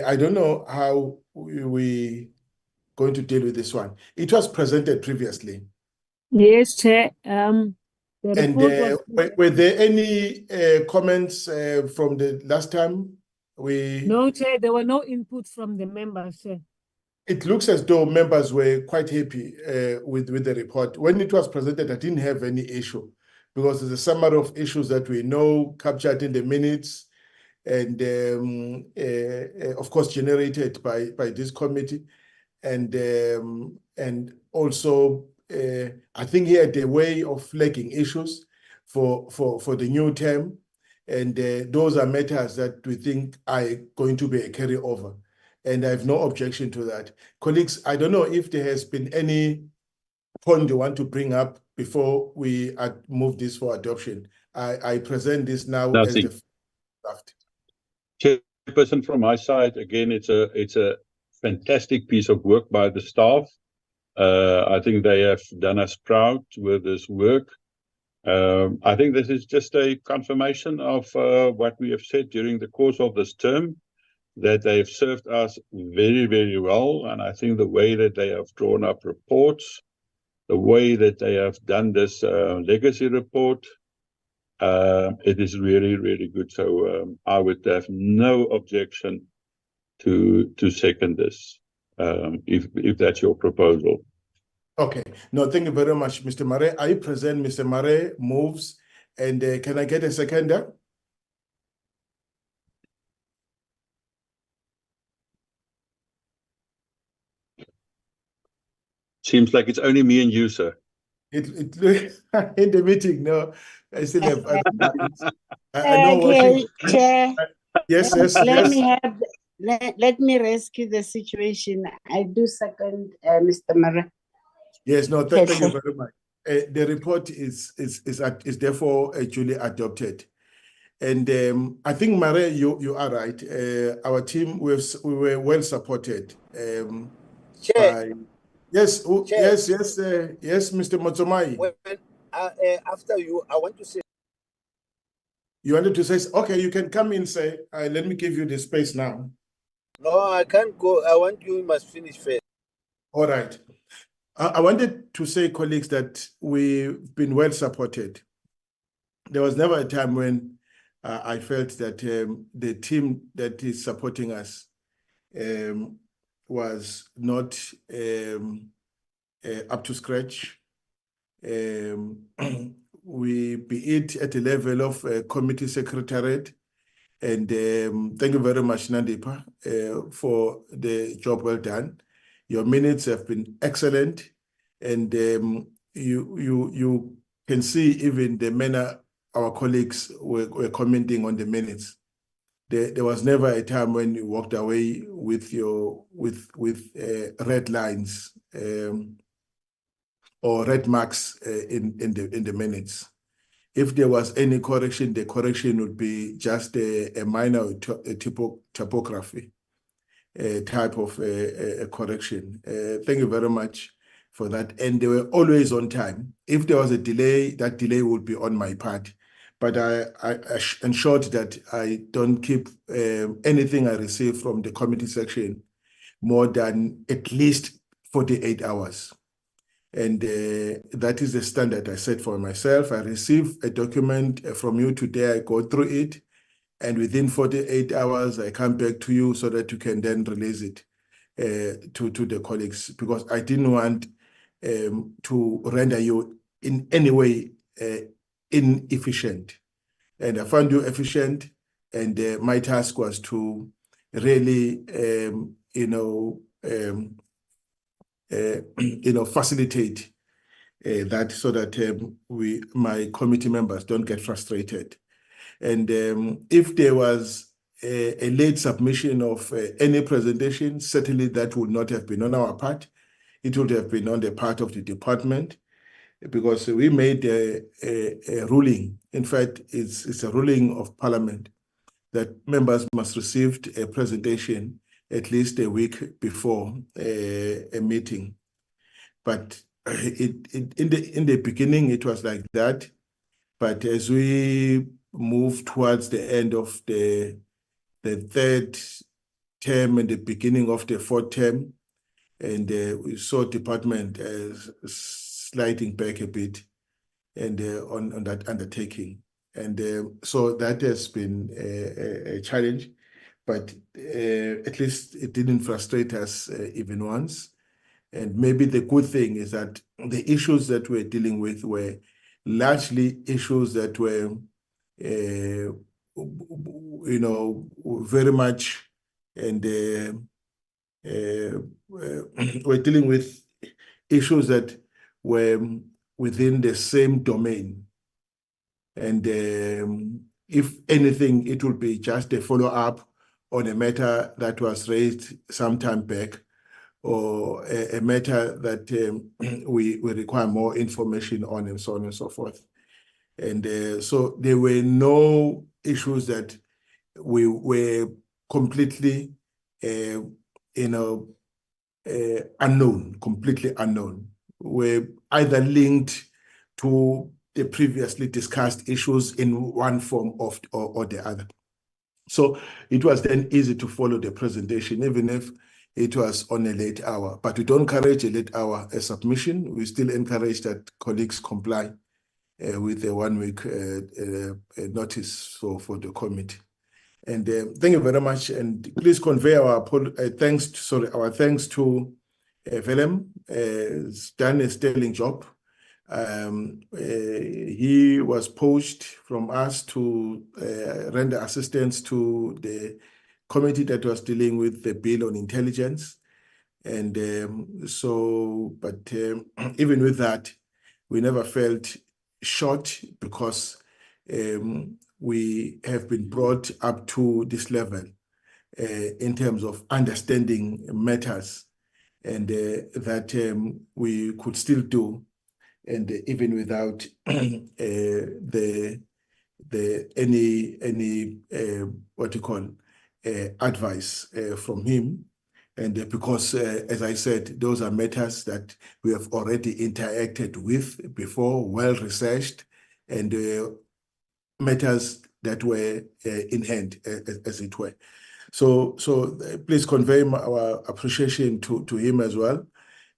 I don't know how we going to deal with this one. It was presented previously. Yes, Chair. And were there any comments from the last time? No, Chair, there were no input from the members, Chair. It looks as though members were quite happy with the report. When it was presented, I didn't have any issue, because there's a summary of issues that we know captured in the minutes, and of course generated by this committee, and also I think he had a way of flagging issues for the new term, and those are matters that we think are going to be a carryover, and I have no objection to that. Colleagues, I don't know if there has been any point you want to bring up before we move this for adoption. I present this now. Nothing. As the draft. Chairperson, from my side, again, it's a fantastic piece of work by the staff. I think they have done us proud with this work. I think this is just a confirmation of what we have said during the course of this term, that they've served us very, very well. And I think the way that they have drawn up reports, the way that they have done this legacy report, it is really, really good. So I would have no objection to second this, if that's your proposal. Okay. No, thank you very much, Mr. Mare. I present Mr. Mare moves, and can I get a seconder? Seems like it's only me and you, sir. in the meeting, no, I still have other meetings. I know what Okay, Chair. yes, Let me have. Let me rescue the situation. I do second, Mr. Mara. Yes, no, thank you Okay. very much. The report is therefore duly adopted. And I think, Mare, you are right. Our team, we were well supported Chair, by... Yes, Chair. yes, Mr. Motsomai. When, after you, I want to say. You wanted to say, okay, you can come in, say, let me give you the space now. No, I can't go. I want you must finish first. All right. I wanted to say, colleagues, that we've been well supported. There was never a time when I felt that the team that is supporting us was not up to scratch. We be it at the level of committee secretariat, and thank you very much, Nandipa, for the job well done. Your minutes have been excellent, and you can see even the manner our colleagues were commenting on the minutes. There was never a time when you walked away with red lines or red marks in the minutes. If there was any correction, the correction would be just a minor typography type of a correction. Thank you very much for that. And they were always on time. If there was a delay, that delay would be on my part. But I ensured that I don't keep anything I receive from the committee section more than at least 48 hours. And that is the standard I set for myself. I receive a document from you today, I go through it, and within 48 hours, I come back to you so that you can then release it to the colleagues, because I didn't want to render you in any way inefficient. And I found you efficient, and my task was to really, facilitate that so that my committee members don't get frustrated. And if there was a late submission of any presentation, certainly that would not have been on our part. It would have been on the part of the department, because we made a ruling. In fact, it's a ruling of Parliament that members must receive a presentation at least a week before a meeting. But in the beginning, it was like that. But as we move towards the end of the third term and the beginning of the fourth term, and we saw department sliding back a bit, and on that undertaking. And so that has been a challenge, but at least it didn't frustrate us even once. And maybe the good thing is that the issues that we're dealing with were largely issues that were, very much, and we're dealing with issues that were within the same domain. And if anything, it will be just a follow-up on a matter that was raised some time back, or a matter that we require more information on, and so on and so forth. And so there were no issues that we were completely, unknown, completely unknown. We're either linked to the previously discussed issues in one form or the other. So it was then easy to follow the presentation, even if it was on a late hour. But we don't encourage a late hour submission. We still encourage that colleagues comply with a 1 week notice for the committee. And thank you very much. And please convey our thanks to Willem. He's done a sterling job. He was poached from us to render assistance to the committee that was dealing with the bill on intelligence. And even with that, we never felt short because we have been brought up to this level in terms of understanding matters, and that we could still do, and even without any what you call advice from him. And because, as I said, those are matters that we have already interacted with before, well researched, and matters that were in hand, as it were. So please convey our appreciation to him as well.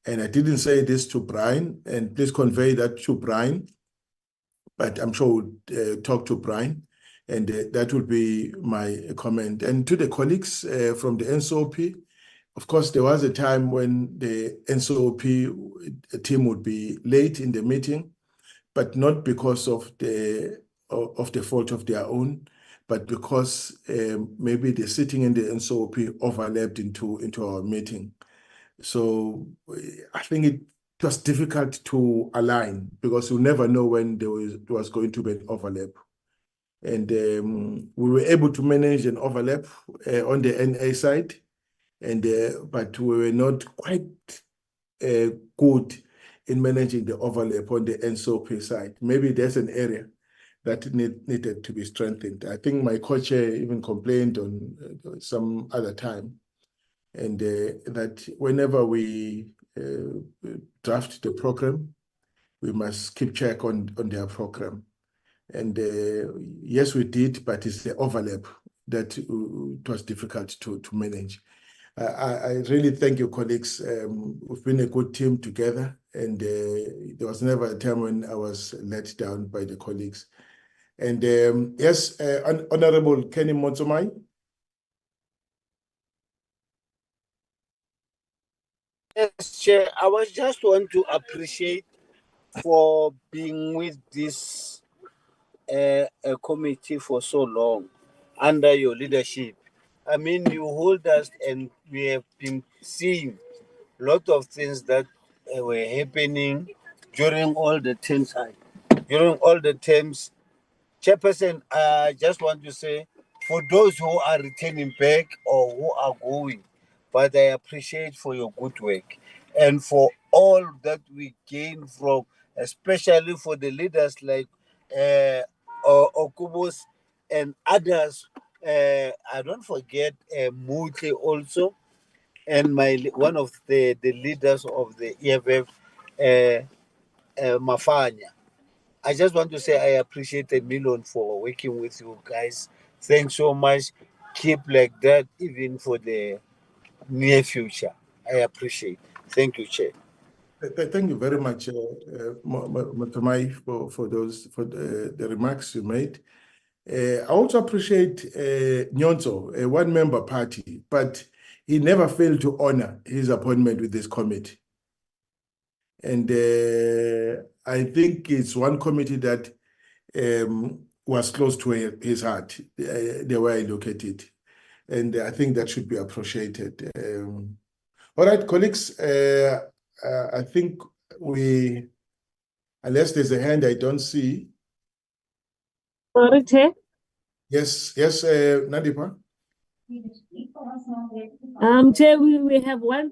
And I didn't say this to Brian, and please convey that to Brian, but I'm sure we'll talk to Brian, and that will be my comment. And to the colleagues from the NCOP, of course, there was a time when the NCOP team would be late in the meeting, but not because of the fault of their own, but because maybe the sitting in the NCOP overlapped into our meeting. So I think it was difficult to align because you never know when there was going to be an overlap. And we were able to manage an overlap on the NA side, and but we were not quite good in managing the overlap on the NCOP side. Maybe there's an area that needed to be strengthened. I think my co-chair even complained on some other time, and that whenever we draft the program, we must keep check on their program. And yes, we did, but it's the overlap that it was difficult to manage. I really thank you, colleagues. We've been a good team together, and there was never a time when I was let down by the colleagues. And yes, Honorable Kenny Motsomai. Yes, Chair, I was just want to appreciate for being with this committee for so long under your leadership. I mean, you hold us, and we have been seeing a lot of things that were happening during all the terms. Chairperson, I just want to say, for those who are returning back or who are going, but I appreciate for your good work and for all that we gain from, especially for the leaders like Okubos and others. I don't forget Mutle also, and one of the leaders of the EFF, Mafanya. I just want to say I appreciate a million for working with you guys. Thanks so much. Keep like that even for the near future. I appreciate. Thank you, Chair. Thank you very much, Motomai, for the remarks you made. I also appreciate Nyonso, a one-member party, but he never failed to honor his appointment with this committee. And I think it's one committee that was close to his heart, the way I look at it. And I think that should be appreciated. All right, colleagues, I think unless there's a hand I don't see. Sorry, Chair. Yes, Nandipa. Chair, we have one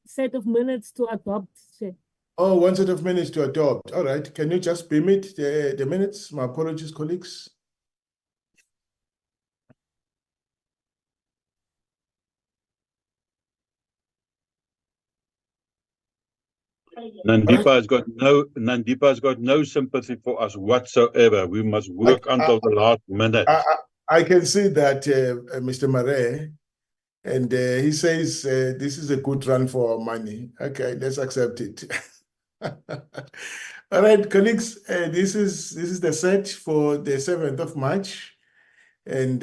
set of minutes to adopt, Chair. Oh, one set of minutes to adopt. All right. Can you just permit the minutes? My apologies, colleagues. Nandipa has got no sympathy for us whatsoever. We must work until the last minute. I can see that, Mr. Mare, and he says this is a good run for our money. Okay, let's accept it. All right, colleagues, this is the set for the 7th of March. And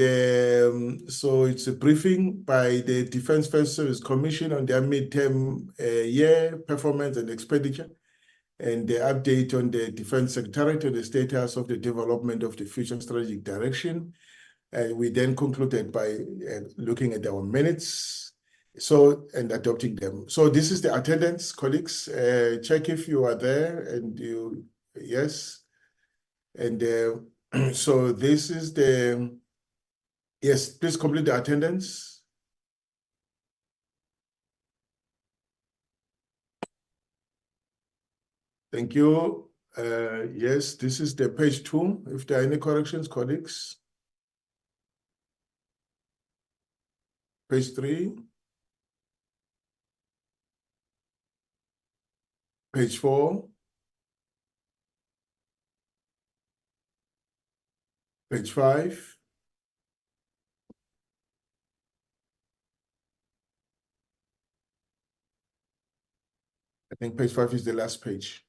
so it's a briefing by the Defence First Service Commission on their midterm year performance and expenditure, and the update on the Defence Secretariat on the status of the development of the future strategic direction. We then concluded by looking at our minutes, So, and adopting them. So this is the attendance, colleagues. Check if you are there and you, yes. And so this is the, yes, please complete the attendance. Thank you. Yes, this is the page 2. If there are any corrections, colleagues. Page 3. Page 4. Page 5. I think page 5 is the last page.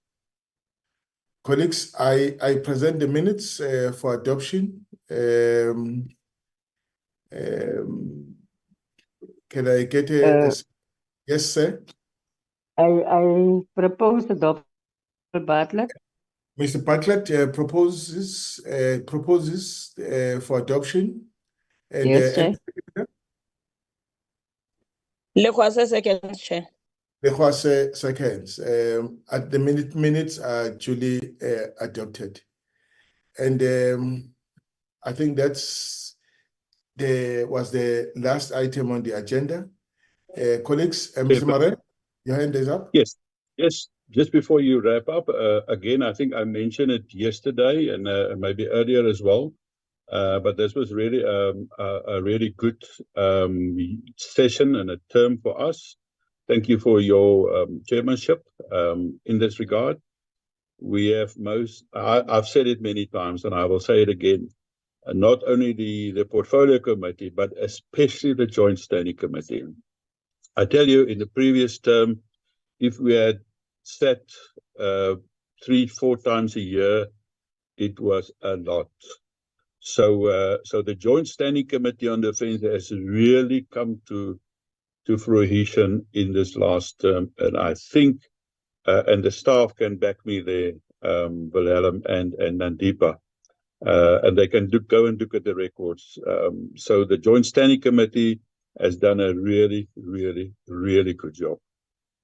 Colleagues, I present the minutes for adoption. Can I get a yes, sir? I propose the Dr. Bartlett. Mr. Bartlett proposes for adoption. And, Yes, Chair. Lekwase second, Chair. Lekwase seconds. At the minutes are duly adopted. And I think was the last item on the agenda. Colleagues, Mr. Mare, your hand is up. Yes, yes. Just before you wrap up, again, I think I mentioned it yesterday and maybe earlier as well. But this was really a really good session and a term for us. Thank you for your chairmanship in this regard. We have I've said it many times and I will say it again, not only the portfolio committee, but especially the joint standing committee. I tell you, in the previous term, if we had sat 3-4 times a year, it was a lot. So the Joint Standing Committee on Defence has really come to fruition in this last term, and I think, and the staff can back me there, Wilhelm and Nandipa, and they can go and look at the records. So the Joint Standing Committee has done a really, really, really good job.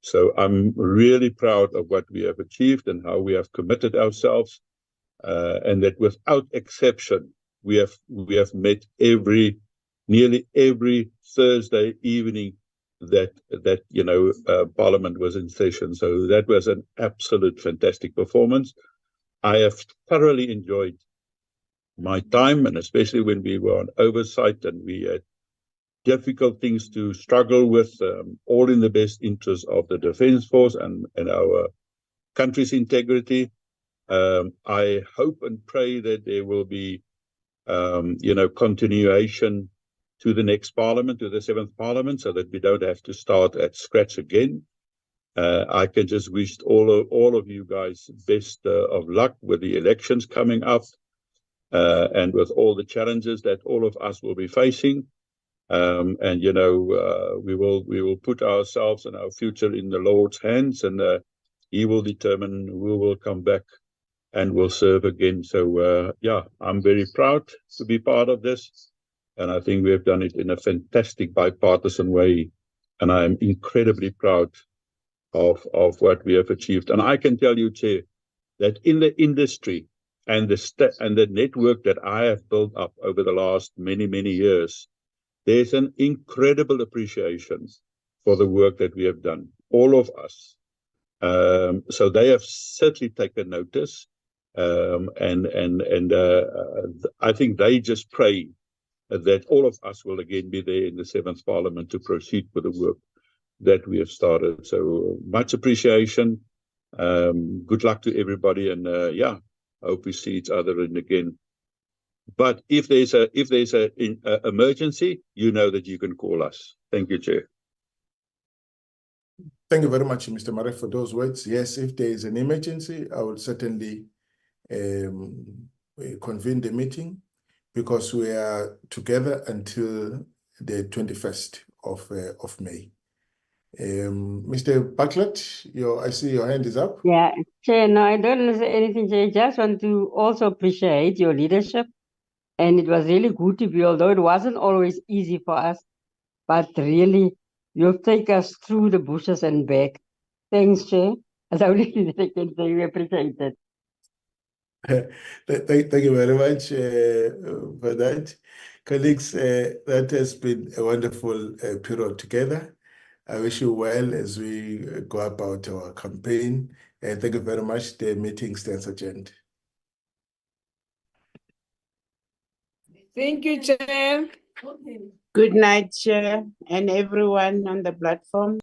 So I'm really proud of what we have achieved and how we have committed ourselves, and that without exception, we have met nearly every Thursday evening that Parliament was in session. So that was an absolute fantastic performance. I have thoroughly enjoyed my time, and especially when we were on oversight and we had difficult things to struggle with, all in the best interest of the Defence Force and our country's integrity. I hope and pray that there will be, continuation to the next Parliament, to the 7th Parliament, so that we don't have to start at scratch again. I can just wish all of you guys best of luck with the elections coming up, and with all the challenges that all of us will be facing. And we will put ourselves and our future in the Lord's hands, and He will determine who will come back and will serve again. So I'm very proud to be part of this, and I think we have done it in a fantastic bipartisan way, and I am incredibly proud of what we have achieved. And I can tell you, Chair, that in the industry and the network that I have built up over the last many years, there's an incredible appreciation for the work that we have done, all of us. So they have certainly taken notice, and I think they just pray that all of us will again be there in the 7th Parliament to proceed with the work that we have started. So much appreciation. Good luck to everybody, and hope we see each other again. But if there's a emergency, you know that you can call us. Thank you, Chair. Thank you very much, Mr. Mare, for those words. Yes, if there is an emergency, I will certainly convene the meeting, because we are together until the 21st of May. Mr. Bartlett, I see your hand is up. Yeah, Chair, no, I don't say anything, Chair. I just want to also appreciate your leadership. And it was really good to be, although it wasn't always easy for us, but really You'll take us through the bushes and back. Thanks, Chair. That's the only thing that I can say. We appreciate it. Thank you very much for that. Colleagues, that has been a wonderful period together. I wish you well as we go about our campaign. Thank you very much. The meeting stands adjourned. Thank you, Chair. Good night, Chair, and everyone on the platform.